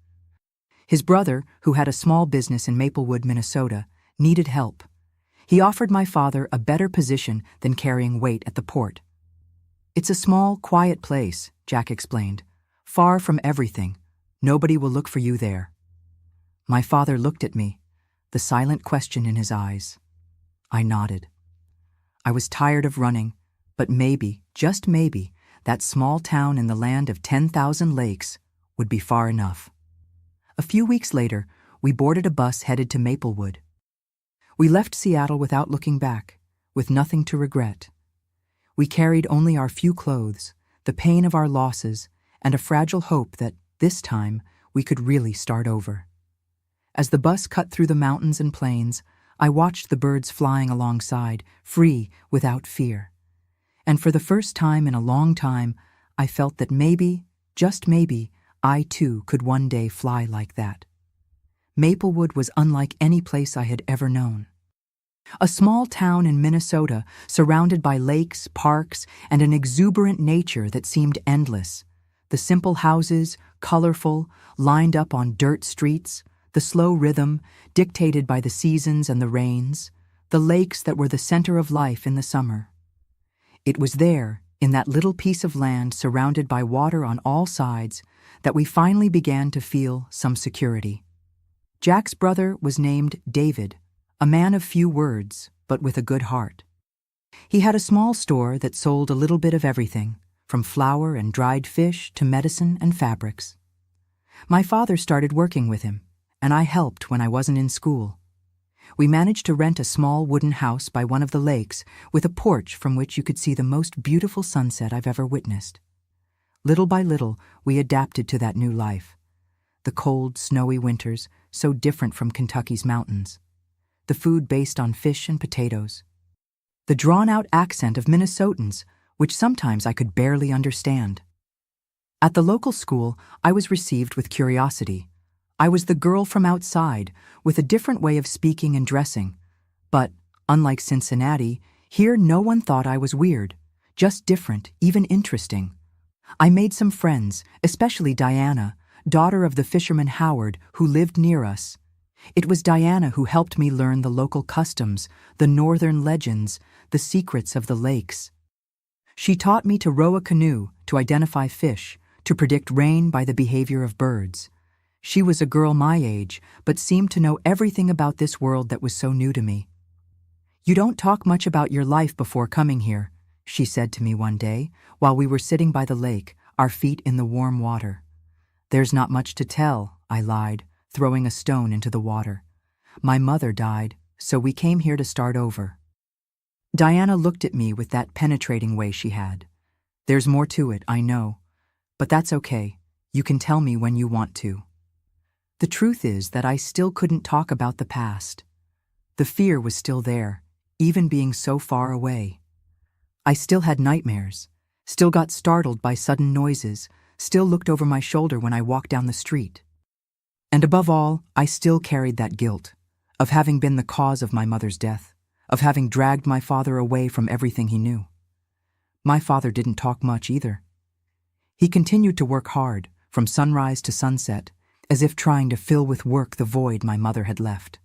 His brother, who had a small business in Maplewood, Minnesota, needed help. He offered my father a better position than carrying weight at the port. "It's a small, quiet place," Jack explained. "Far from everything. Nobody will look for you there." My father looked at me, the silent question in his eyes. I nodded. I was tired of running, but maybe, just maybe, that small town in the land of 10,000 lakes would be far enough. A few weeks later, we boarded a bus headed to Maplewood. We left Seattle without looking back, with nothing to regret. We carried only our few clothes, the pain of our losses, and a fragile hope that, this time, we could really start over. As the bus cut through the mountains and plains, I watched the birds flying alongside, free, without fear. And for the first time in a long time, I felt that maybe, just maybe, I too could one day fly like that. Maplewood was unlike any place I had ever known. A small town in Minnesota, surrounded by lakes, parks, and an exuberant nature that seemed endless. The simple houses, colorful, lined up on dirt streets, the slow rhythm, dictated by the seasons and the rains, the lakes that were the center of life in the summer. It was there, in that little piece of land surrounded by water on all sides, that we finally began to feel some security. Jack's brother was named David, a man of few words, but with a good heart. He had a small store that sold a little bit of everything, from flour and dried fish to medicine and fabrics. My father started working with him, and I helped when I wasn't in school. we managed to rent a small wooden house by one of the lakes with a porch from which you could see the most beautiful sunset I've ever witnessed. Little by little, we adapted to that new life. The cold, snowy winters, so different from Kentucky's mountains. The food based on fish and potatoes. The drawn-out accent of Minnesotans, which sometimes I could barely understand. At the local school, I was received with curiosity. I was the girl from outside, with a different way of speaking and dressing. But, unlike Cincinnati, here no one thought I was weird, just different, even interesting. I made some friends, especially Diana, daughter of the fisherman Howard, who lived near us. It was Diana who helped me learn the local customs, the northern legends, the secrets of the lakes. She taught me to row a canoe, to identify fish, to predict rain by the behavior of birds. She was a girl my age, but seemed to know everything about this world that was so new to me. "You don't talk much about your life before coming here," she said to me one day, while we were sitting by the lake, our feet in the warm water. "There's not much to tell," I lied, throwing a stone into the water. "My mother died, so we came here to start over." Diana looked at me with that penetrating way she had. "There's more to it, I know. But that's okay. You can tell me when you want to." The truth is that I still couldn't talk about the past. The fear was still there, even being so far away. I still had nightmares, still got startled by sudden noises, still looked over my shoulder when I walked down the street. And above all, I still carried that guilt, of having been the cause of my mother's death, of having dragged my father away from everything he knew. My father didn't talk much either. He continued to work hard, from sunrise to sunset, as if trying to fill with work the void my mother had left.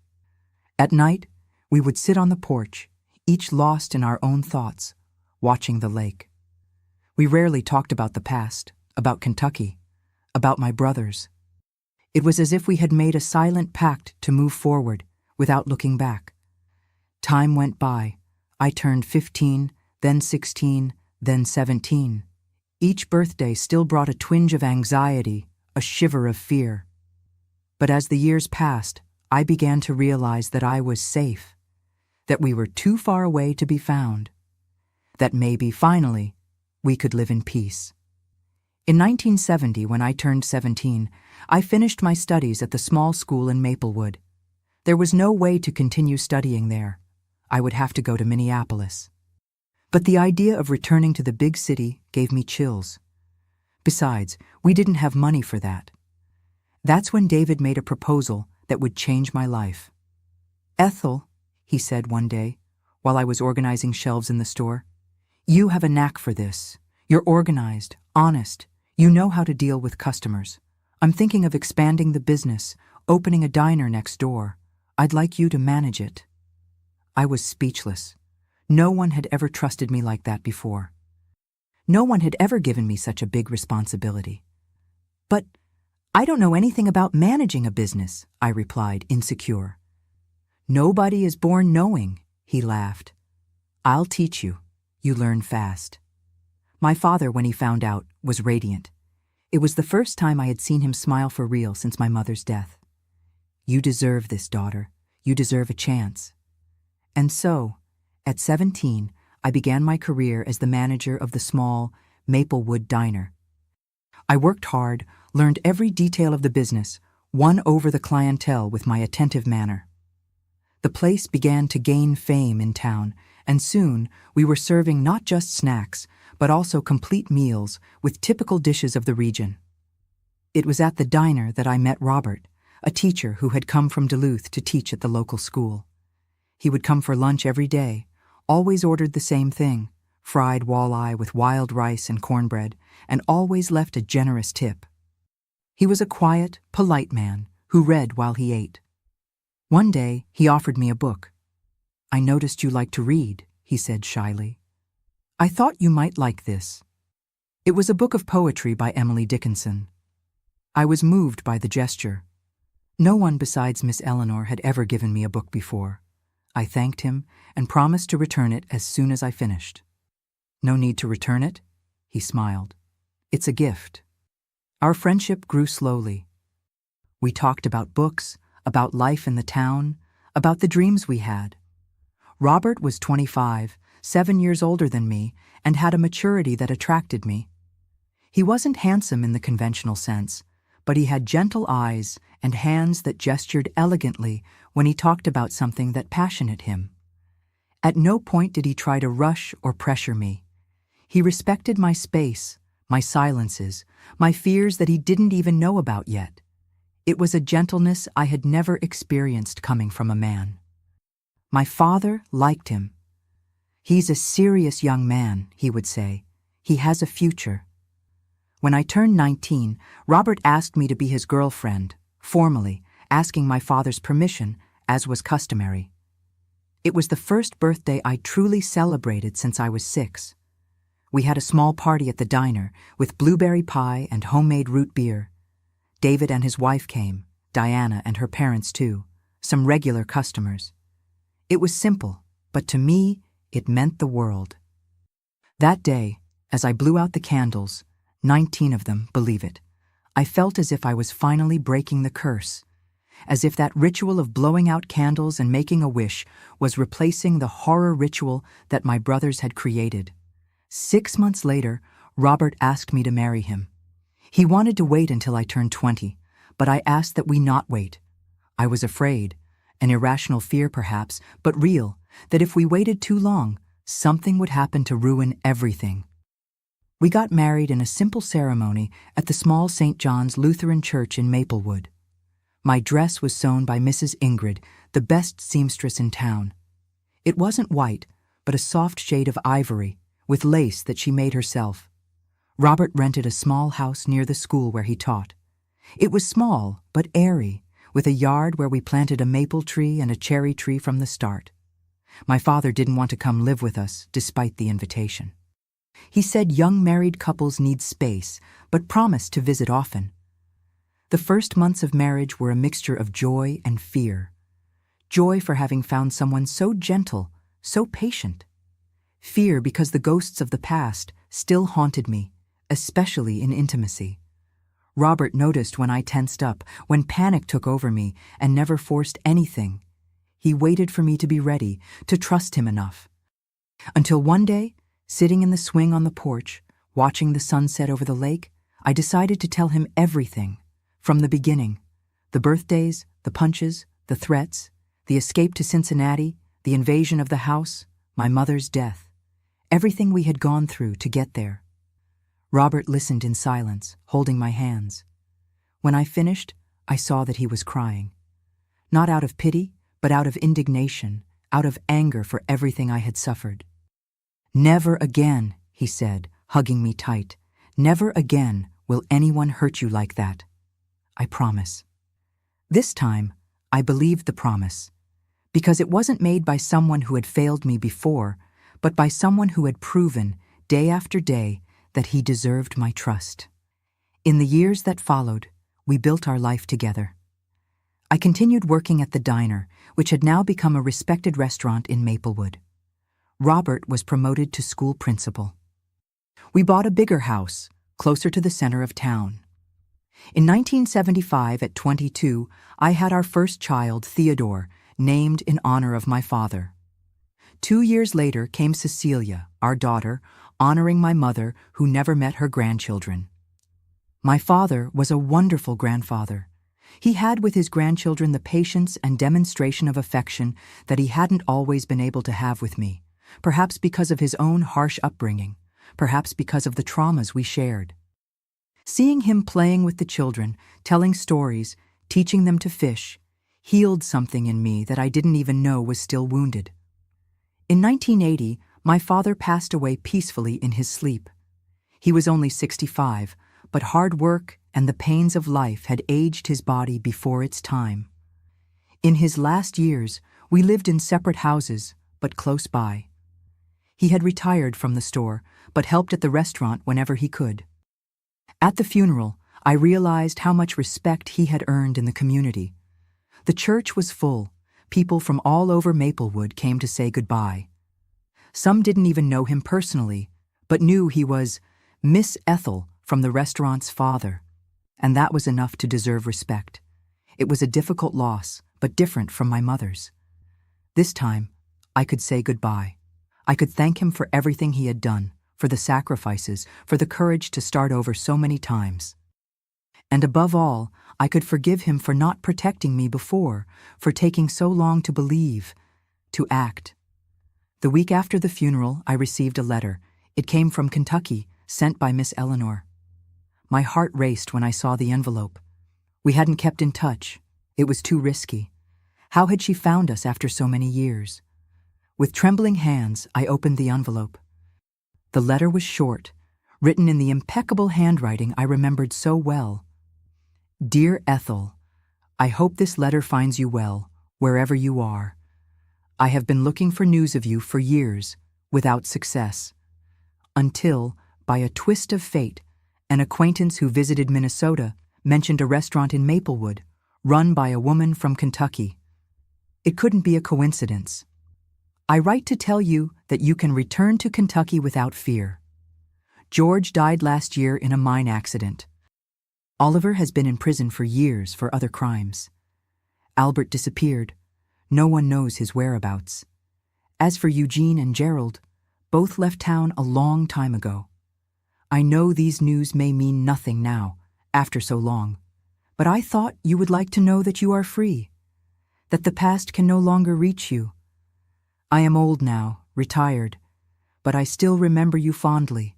At night, we would sit on the porch, each lost in our own thoughts, watching the lake. We rarely talked about the past, about Kentucky, about my brothers. It was as if we had made a silent pact to move forward, without looking back. Time went by. I turned 15, then 16, then 17. Each birthday still brought a twinge of anxiety, a shiver of fear. But as the years passed, I began to realize that I was safe, that we were too far away to be found, that maybe, finally, we could live in peace. In 1970, when I turned 17, I finished my studies at the small school in Maplewood. There was no way to continue studying there. I would have to go to Minneapolis. But the idea of returning to the big city gave me chills. Besides, we didn't have money for that. That's when David made a proposal that would change my life. "Ethel," he said one day, while I was organizing shelves in the store, "you have a knack for this. You're organized, honest. You know how to deal with customers. I'm thinking of expanding the business, opening a diner next door. I'd like you to manage it." I was speechless. No one had ever trusted me like that before. No one had ever given me such a big responsibility. "But I don't know anything about managing a business," I replied, insecure. "Nobody is born knowing," he laughed. "I'll teach you. You learn fast." My father, when he found out, was radiant. It was the first time I had seen him smile for real since my mother's death. "You deserve this, daughter. You deserve a chance." And so, at 17, I began my career as the manager of the small Maplewood diner. I worked hard, learned every detail of the business, won over the clientele with my attentive manner. The place began to gain fame in town, and soon we were serving not just snacks, but also complete meals with typical dishes of the region. It was at the diner that I met Robert, a teacher who had come from Duluth to teach at the local school. He would come for lunch every day, always ordered the same thing, fried walleye with wild rice and cornbread, and always left a generous tip. He was a quiet, polite man who read while he ate. One day, he offered me a book. "I noticed you like to read," he said shyly. "I thought you might like this." It was a book of poetry by Emily Dickinson. I was moved by the gesture. No one besides Miss Eleanor had ever given me a book before. I thanked him and promised to return it as soon as I finished. "No need to return it," he smiled. "It's a gift." Our friendship grew slowly. We talked about books, about life in the town, about the dreams we had. Robert was 25, 7 years older than me, and had a maturity that attracted me. He wasn't handsome in the conventional sense, but he had gentle eyes and hands that gestured elegantly when he talked about something that passionate him. At no point did he try to rush or pressure me. He respected my space, my silences, my fears that he didn't even know about yet. It was a gentleness I had never experienced coming from a man. My father liked him. "He's a serious young man," he would say. "He has a future." When I turned 19, Robert asked me to be his girlfriend, formally, asking my father's permission, as was customary. It was the first birthday I truly celebrated since I was 6. We had a small party at the diner, with blueberry pie and homemade root beer. David and his wife came, Diana and her parents too, some regular customers. It was simple, but to me, it meant the world. That day, as I blew out the candles, 19 of them, believe it, I felt as if I was finally breaking the curse, as if that ritual of blowing out candles and making a wish was replacing the horror ritual that my brothers had created. 6 months later, Robert asked me to marry him. He wanted to wait until I turned 20, but I asked that we not wait. I was afraid, an irrational fear perhaps, but real, that if we waited too long, something would happen to ruin everything. We got married in a simple ceremony at the small St. John's Lutheran Church in Maplewood. My dress was sewn by Mrs. Ingrid, the best seamstress in town. It wasn't white, but a soft shade of ivory, with lace that she made herself. Robert rented a small house near the school where he taught. It was small, but airy, with a yard where we planted a maple tree and a cherry tree from the start. My father didn't want to come live with us, despite the invitation. He said young married couples need space, but promised to visit often. The first months of marriage were a mixture of joy and fear. Joy for having found someone so gentle, so patient. Fear because the ghosts of the past still haunted me, especially in intimacy. Robert noticed when I tensed up, when panic took over me, and never forced anything. He waited for me to be ready, to trust him enough. Until one day, sitting in the swing on the porch, watching the sunset over the lake, I decided to tell him everything, from the beginning. The birthdays, the punches, the threats, the escape to Cincinnati, the invasion of the house, my mother's death. Everything we had gone through to get there. Robert listened in silence, holding my hands. When I finished, I saw that he was crying. Not out of pity, but out of indignation, out of anger for everything I had suffered. "Never again," he said, hugging me tight. "Never again will anyone hurt you like that. I promise." This time, I believed the promise, because it wasn't made by someone who had failed me before, but by someone who had proven, day after day, that he deserved my trust. In the years that followed, we built our life together. I continued working at the diner, which had now become a respected restaurant in Maplewood. Robert was promoted to school principal. We bought a bigger house, closer to the center of town. In 1975, at 22, I had our first child, Theodore, named in honor of my father. 2 years later came Cecilia, our daughter, honoring my mother who never met her grandchildren. My father was a wonderful grandfather. He had with his grandchildren the patience and demonstration of affection that he hadn't always been able to have with me, perhaps because of his own harsh upbringing, perhaps because of the traumas we shared. Seeing him playing with the children, telling stories, teaching them to fish, healed something in me that I didn't even know was still wounded. In 1980, my father passed away peacefully in his sleep. He was only 65, but hard work and the pains of life had aged his body before its time. In his last years, we lived in separate houses, but close by. He had retired from the store, but helped at the restaurant whenever he could. At the funeral, I realized how much respect he had earned in the community. The church was full. People from all over Maplewood came to say goodbye. Some didn't even know him personally, but knew he was Miss Ethel from the restaurant's father, and that was enough to deserve respect. It was a difficult loss, but different from my mother's. This time, I could say goodbye. I could thank him for everything he had done, for the sacrifices, for the courage to start over so many times. And above all, I could forgive him for not protecting me before, for taking so long to believe, to act. The week after the funeral, I received a letter. It came from Kentucky, sent by Miss Eleanor. My heart raced when I saw the envelope. We hadn't kept in touch. It was too risky. How had she found us after so many years? With trembling hands, I opened the envelope. The letter was short, written in the impeccable handwriting I remembered so well. Dear Ethel, I hope this letter finds you well, wherever you are. I have been looking for news of you for years, without success. Until, by a twist of fate, an acquaintance who visited Minnesota mentioned a restaurant in Maplewood, run by a woman from Kentucky. It couldn't be a coincidence. I write to tell you that you can return to Kentucky without fear. George died last year in a mine accident. Oliver has been in prison for years for other crimes. Albert disappeared. No one knows his whereabouts. As for Eugene and Gerald, both left town a long time ago. I know these news may mean nothing now, after so long, but I thought you would like to know that you are free, that the past can no longer reach you. I am old now, retired, but I still remember you fondly.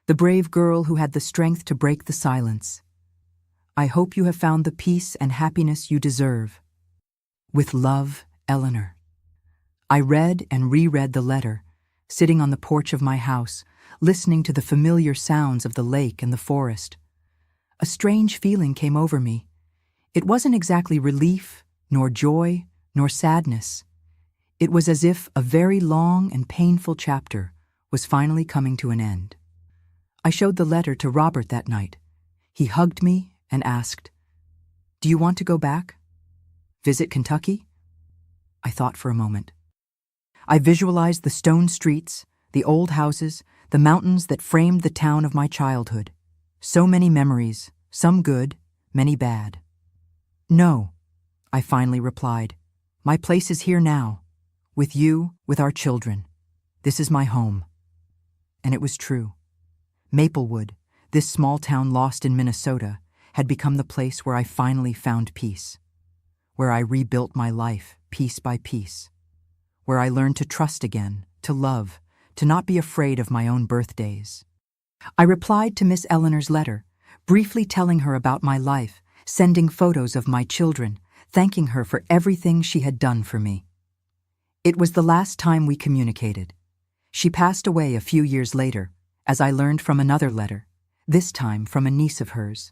The brave girl who had the strength to break the silence. I hope you have found the peace and happiness you deserve. With love, Eleanor. I read and reread the letter, sitting on the porch of my house, listening to the familiar sounds of the lake and the forest. A strange feeling came over me. It wasn't exactly relief, nor joy, nor sadness. It was as if a very long and painful chapter was finally coming to an end. I showed the letter to Robert that night. He hugged me and asked, "Do you want to go back? Visit Kentucky?" I thought for a moment. I visualized the stone streets, the old houses, the mountains that framed the town of my childhood. So many memories, some good, many bad. "No," I finally replied. "My place is here now, with you, with our children. This is my home." And it was true. Maplewood, this small town lost in Minnesota, had become the place where I finally found peace, where I rebuilt my life piece by piece, where I learned to trust again, to love, to not be afraid of my own birthdays. I replied to Miss Eleanor's letter, briefly telling her about my life, sending photos of my children, thanking her for everything she had done for me. It was the last time we communicated. She passed away a few years later, as I learned from another letter, this time from a niece of hers.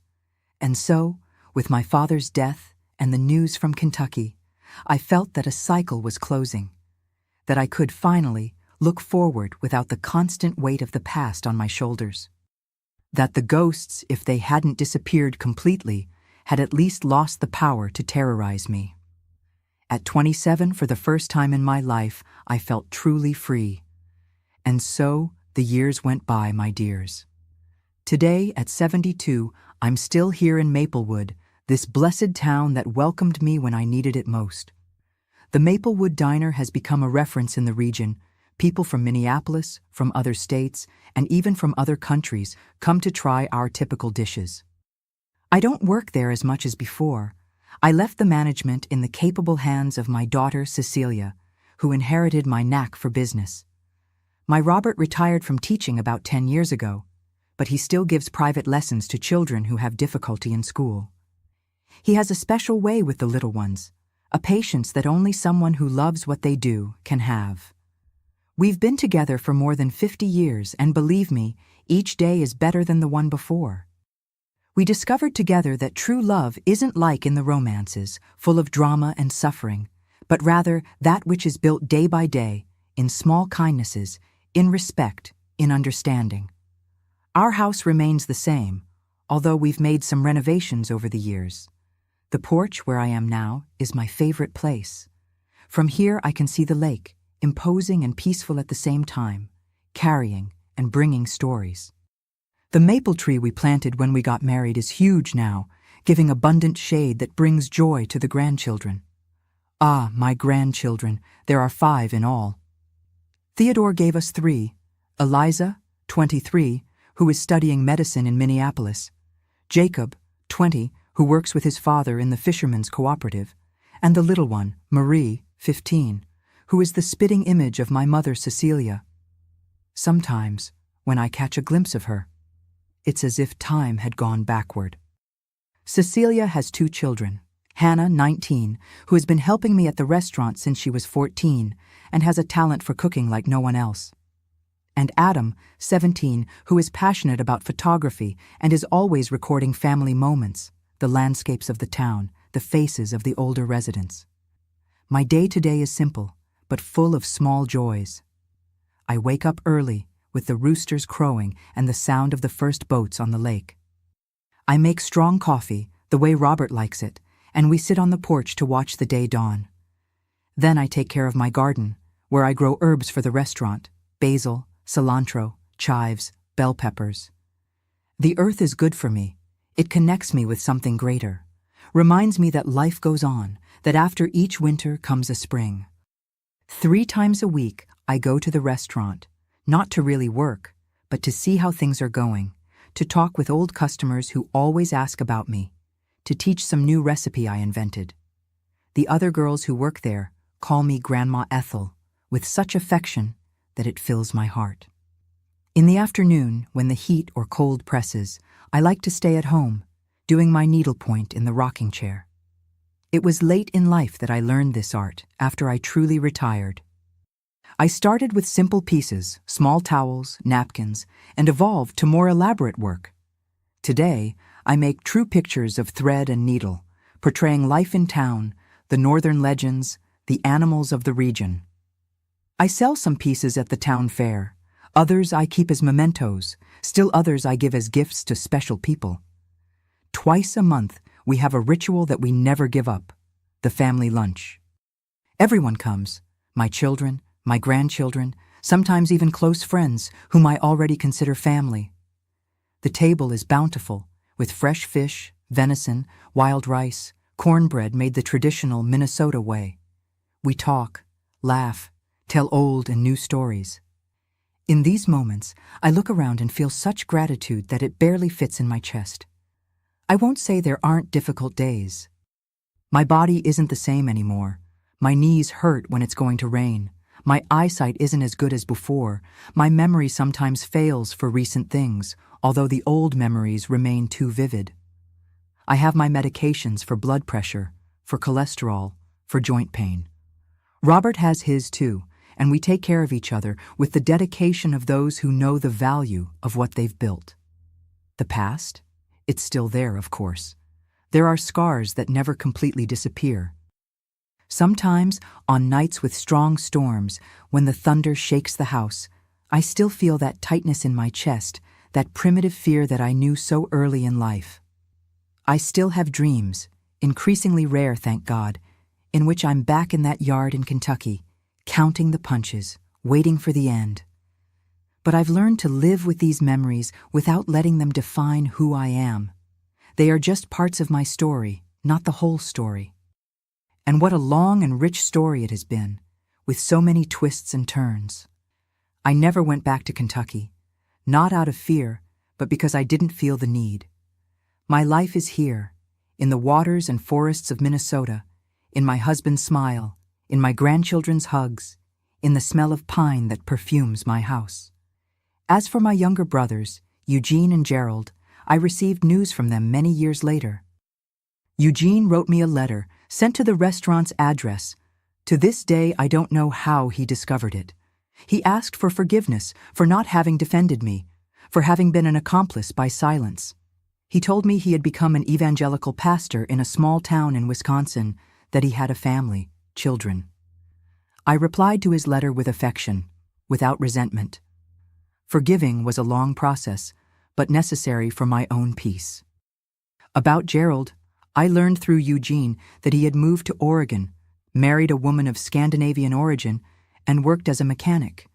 And so, with my father's death and the news from Kentucky, I felt that a cycle was closing, that I could finally look forward without the constant weight of the past on my shoulders, that the ghosts, if they hadn't disappeared completely, had at least lost the power to terrorize me. At 27, for the first time in my life, I felt truly free. And so, the years went by, my dears. Today, at 72, I'm still here in Maplewood, this blessed town that welcomed me when I needed it most. The Maplewood Diner has become a reference in the region. People from Minneapolis, from other states, and even from other countries come to try our typical dishes. I don't work there as much as before. I left the management in the capable hands of my daughter, Cecilia, who inherited my knack for business. My Robert retired from teaching about 10 years ago, but he still gives private lessons to children who have difficulty in school. He has a special way with the little ones, a patience that only someone who loves what they do can have. We've been together for more than 50 years, and believe me, each day is better than the one before. We discovered together that true love isn't like in the romances, full of drama and suffering, but rather that which is built day by day, in small kindnesses, in respect, in understanding. Our house remains the same, although we've made some renovations over the years. The porch where I am now is my favorite place. From here I can see the lake, imposing and peaceful at the same time, carrying and bringing stories. The maple tree we planted when we got married is huge now, giving abundant shade that brings joy to the grandchildren. Ah, my grandchildren, there are 5 in all. Theodore gave us 3, Eliza, 23, who is studying medicine in Minneapolis, Jacob, 20, who works with his father in the Fishermen's Cooperative, and the little one, Marie, 15, who is the spitting image of my mother Cecilia. Sometimes, when I catch a glimpse of her, it's as if time had gone backward. Cecilia has 2 children, Hannah, 19, who has been helping me at the restaurant since she was 14 and has a talent for cooking like no one else. And Adam, 17, who is passionate about photography and is always recording family moments, the landscapes of the town, the faces of the older residents. My day-to-day is simple, but full of small joys. I wake up early, with the roosters crowing and the sound of the first boats on the lake. I make strong coffee, the way Robert likes it, and we sit on the porch to watch the day dawn. Then I take care of my garden, where I grow herbs for the restaurant, basil, cilantro, chives, bell peppers. The earth is good for me. It connects me with something greater, reminds me that life goes on, that after each winter comes a spring. 3 times a week, I go to the restaurant, not to really work, but to see how things are going, to talk with old customers who always ask about me, to teach some new recipe I invented. The other girls who work there call me Grandma Ethel, with such affection that it fills my heart. In the afternoon, when the heat or cold presses, I like to stay at home, doing my needlepoint in the rocking chair. It was late in life that I learned this art, after I truly retired. I started with simple pieces, small towels, napkins, and evolved to more elaborate work. Today, I make true pictures of thread and needle, portraying life in town, the northern legends, the animals of the region. I sell some pieces at the town fair. Others I keep as mementos, still others I give as gifts to special people. Twice a month, we have a ritual that we never give up, the family lunch. Everyone comes, my children, my grandchildren, sometimes even close friends whom I already consider family. The table is bountiful, with fresh fish, venison, wild rice, cornbread made the traditional Minnesota way. We talk, laugh, tell old and new stories. In these moments, I look around and feel such gratitude that it barely fits in my chest. I won't say there aren't difficult days. My body isn't the same anymore. My knees hurt when it's going to rain. My eyesight isn't as good as before. My memory sometimes fails for recent things, although the old memories remain too vivid. I have my medications for blood pressure, for cholesterol, for joint pain. Robert has his too, and we take care of each other with the dedication of those who know the value of what they've built. The past? It's still there, of course. There are scars that never completely disappear. Sometimes, on nights with strong storms, when the thunder shakes the house, I still feel that tightness in my chest, that primitive fear that I knew so early in life. I still have dreams, increasingly rare, thank God, in which I'm back in that yard in Kentucky, counting the punches, waiting for the end. But I've learned to live with these memories without letting them define who I am. They are just parts of my story, not the whole story. And what a long and rich story it has been, with so many twists and turns. I never went back to Kentucky, not out of fear, but because I didn't feel the need. My life is here, in the waters and forests of Minnesota, in my husband's smile, in my grandchildren's hugs, in the smell of pine that perfumes my house. As for my younger brothers, Eugene and Gerald, I received news from them many years later. Eugene wrote me a letter sent to the restaurant's address. To this day, I don't know how he discovered it. He asked for forgiveness for not having defended me, for having been an accomplice by silence. He told me he had become an evangelical pastor in a small town in Wisconsin, that he had a family, children. I replied to his letter with affection, without resentment. Forgiving was a long process, but necessary for my own peace. About Gerald, I learned through Eugene that he had moved to Oregon, married a woman of Scandinavian origin, and worked as a mechanic.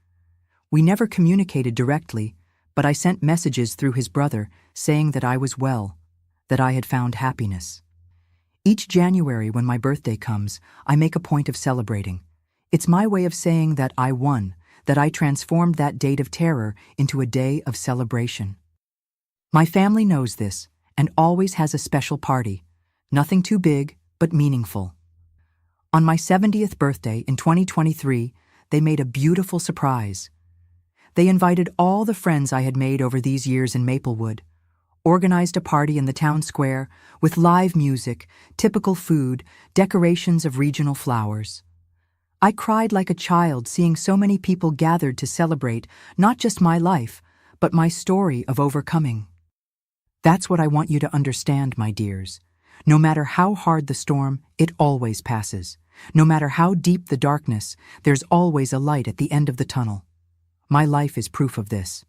We never communicated directly, but I sent messages through his brother saying that I was well, that I had found happiness. Each January when my birthday comes, I make a point of celebrating. It's my way of saying that I won, that I transformed that date of terror into a day of celebration. My family knows this and always has a special party. Nothing too big, but meaningful. On my 70th birthday in 2023, they made a beautiful surprise. They invited all the friends I had made over these years in Maplewood, organized a party in the town square with live music, typical food, decorations of regional flowers. I cried like a child seeing so many people gathered to celebrate not just my life, but my story of overcoming. That's what I want you to understand, my dears. No matter how hard the storm, it always passes. No matter how deep the darkness, there's always a light at the end of the tunnel. My life is proof of this.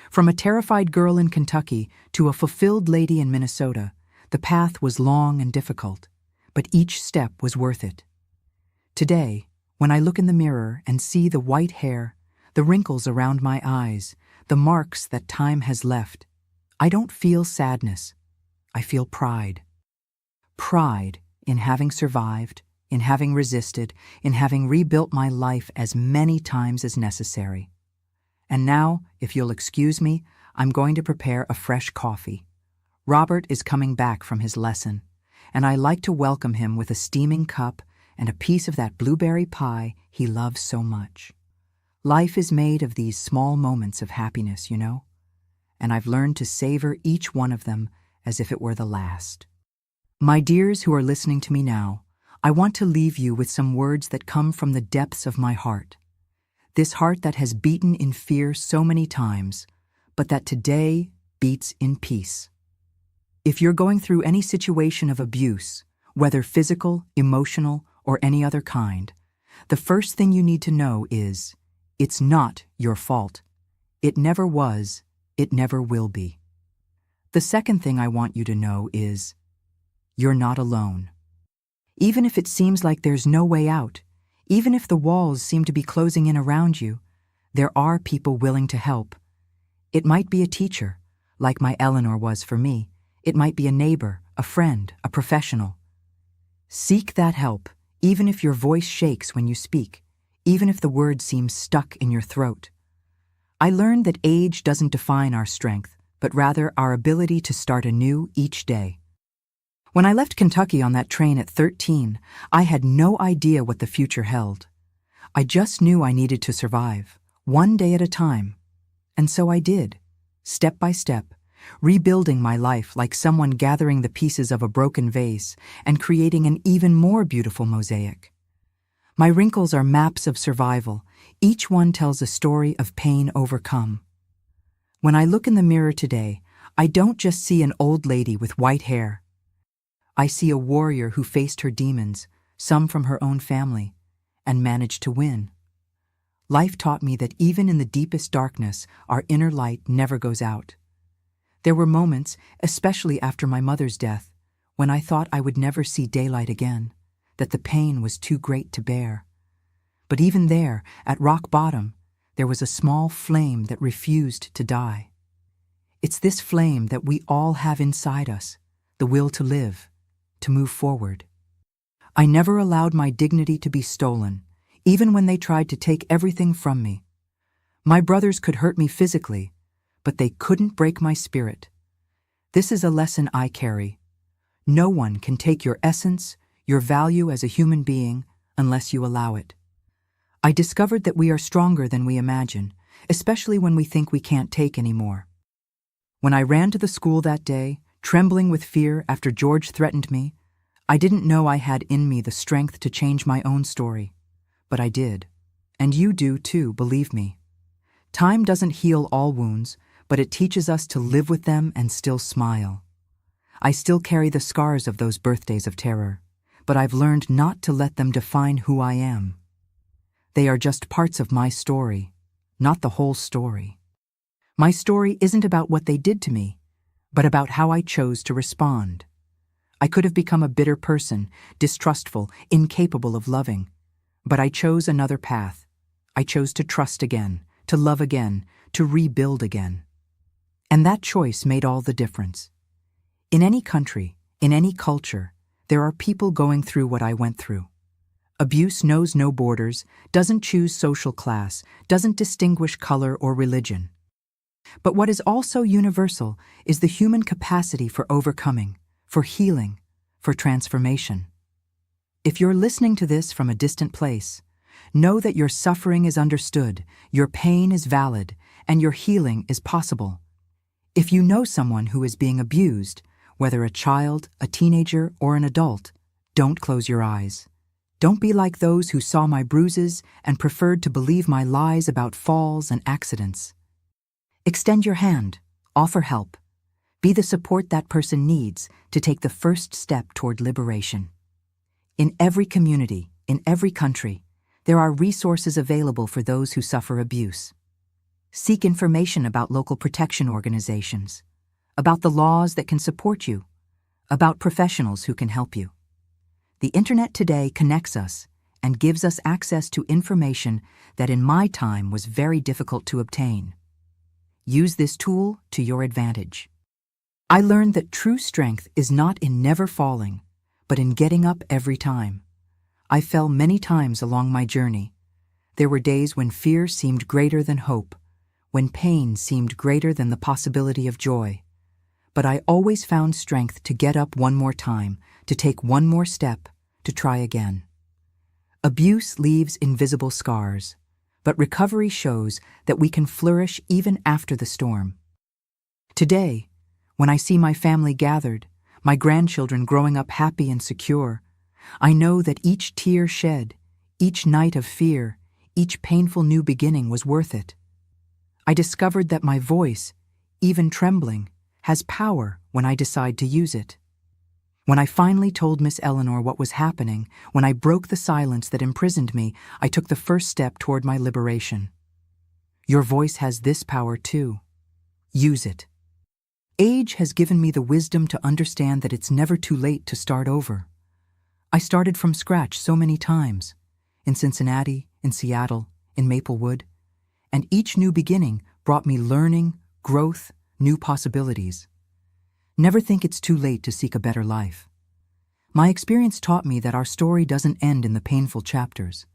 From a terrified girl in Kentucky to a fulfilled lady in Minnesota, the path was long and difficult, but each step was worth it. Today, when I look in the mirror and see the white hair, the wrinkles around my eyes, the marks that time has left, I don't feel sadness. I feel pride. Pride in having survived, in having resisted, in having rebuilt my life as many times as necessary. And now, if you'll excuse me, I'm going to prepare a fresh coffee. Robert is coming back from his lesson, and I like to welcome him with a steaming cup and a piece of that blueberry pie he loves so much. Life is made of these small moments of happiness, you know, and I've learned to savor each one of them as if it were the last. My dears who are listening to me now, I want to leave you with some words that come from the depths of my heart. This heart that has beaten in fear so many times, but that today beats in peace. If you're going through any situation of abuse, whether physical, emotional, or any other kind, the first thing you need to know is, it's not your fault. It never was, it never will be. The second thing I want you to know is, you're not alone. Even if it seems like there's no way out, even if the walls seem to be closing in around you, there are people willing to help. It might be a teacher, like my Eleanor was for me. It might be a neighbor, a friend, a professional. Seek that help, even if your voice shakes when you speak, even if the words seem stuck in your throat. I learned that age doesn't define our strength, but rather our ability to start anew each day. When I left Kentucky on that train at 13, I had no idea what the future held. I just knew I needed to survive, one day at a time. And so I did, step by step, rebuilding my life like someone gathering the pieces of a broken vase and creating an even more beautiful mosaic. My wrinkles are maps of survival. Each one tells a story of pain overcome. When I look in the mirror today, I don't just see an old lady with white hair. I see a warrior who faced her demons, some from her own family, and managed to win. Life taught me that even in the deepest darkness, our inner light never goes out. There were moments, especially after my mother's death, when I thought I would never see daylight again, that the pain was too great to bear. But even there, at rock bottom, there was a small flame that refused to die. It's this flame that we all have inside us, the will to live, to move forward. I never allowed my dignity to be stolen, even when they tried to take everything from me. My brothers could hurt me physically, but they couldn't break my spirit. This is a lesson I carry. No one can take your essence, your value as a human being, unless you allow it. I discovered that we are stronger than we imagine, especially when we think we can't take any more. When I ran to the school that day, trembling with fear after George threatened me, I didn't know I had in me the strength to change my own story. But I did. And you do too, believe me. Time doesn't heal all wounds, but it teaches us to live with them and still smile. I still carry the scars of those birthdays of terror, but I've learned not to let them define who I am. They are just parts of my story, not the whole story. My story isn't about what they did to me, but about how I chose to respond. I could have become a bitter person, distrustful, incapable of loving. But I chose another path. I chose to trust again, to love again, to rebuild again. And that choice made all the difference. In any country, in any culture, There are people going through what I went through. Abuse knows no borders, doesn't choose social class, doesn't distinguish color or religion. But what is also universal is the human capacity for overcoming, for healing, for transformation. If you're listening to this from a distant place, know that your suffering is understood, your pain is valid, and your healing is possible. If you know someone who is being abused, whether a child, a teenager, or an adult, don't close your eyes. Don't be like those who saw my bruises and preferred to believe my lies about falls and accidents. Extend your hand, offer help. Be the support that person needs to take the first step toward liberation. In every community, in every country, there are resources available for those who suffer abuse. Seek information about local protection organizations, about the laws that can support you, about professionals who can help you. The internet today connects us and gives us access to information that in my time was very difficult to obtain. Use this tool to your advantage. I learned that true strength is not in never falling, but in getting up every time. I fell many times along my journey. There were days when fear seemed greater than hope, when pain seemed greater than the possibility of joy. But I always found strength to get up one more time, to take one more step, to try again. Abuse leaves invisible scars, but recovery shows that we can flourish even after the storm. Today, when I see my family gathered, my grandchildren growing up happy and secure, I know that each tear shed, each night of fear, each painful new beginning was worth it. I discovered that my voice, even trembling, has power when I decide to use it. When I finally told Miss Eleanor what was happening, when I broke the silence that imprisoned me, I took the first step toward my liberation. Your voice has this power too. Use it. Age has given me the wisdom to understand that it's never too late to start over. I started from scratch so many times, in Cincinnati, in Seattle, in Maplewood, and each new beginning brought me learning, growth, new possibilities. Never think it's too late to seek a better life. My experience taught me that our story doesn't end in the painful chapters.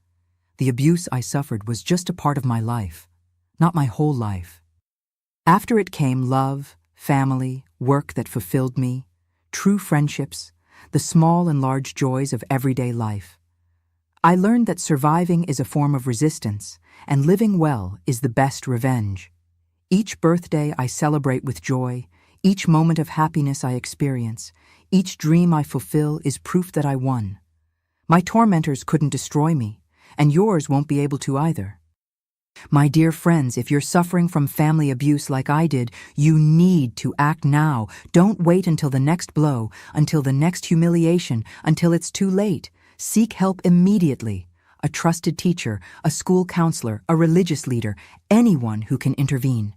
The abuse I suffered was just a part of my life, not my whole life. After it came love, family, work that fulfilled me, true friendships, the small and large joys of everyday life. I learned that surviving is a form of resistance, and living well is the best revenge. Each birthday I celebrate with joy, each moment of happiness I experience, each dream I fulfill is proof that I won. My tormentors couldn't destroy me, and yours won't be able to either. My dear friends, if you're suffering from family abuse like I did, you need to act now. Don't wait until the next blow, until the next humiliation, until it's too late. Seek help immediately. A trusted teacher, a school counselor, a religious leader, anyone who can intervene.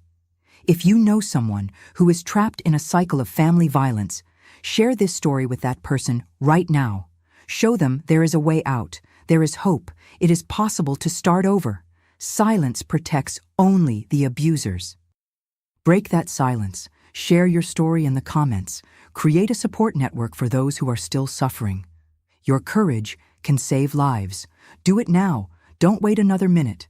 If you know someone who is trapped in a cycle of family violence, share this story with that person right now. Show them there is a way out. There is hope. It is possible to start over. Silence protects only the abusers. Break that silence. Share your story in the comments. Create a support network for those who are still suffering. Your courage can save lives. Do it now. Don't wait another minute.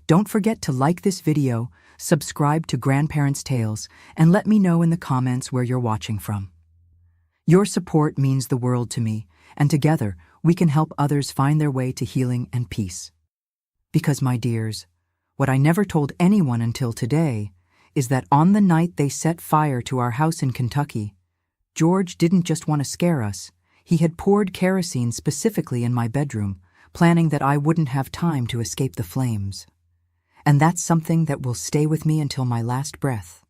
Don't forget to like this video, subscribe to Grandparents' Tales, and let me know in the comments where you're watching from. Your support means the world to me, and together we can help others find their way to healing and peace. Because, my dears, what I never told anyone until today is that on the night they set fire to our house in Kentucky, George didn't just want to scare us. He had poured kerosene specifically in my bedroom, planning that I wouldn't have time to escape the flames. And that's something that will stay with me until my last breath.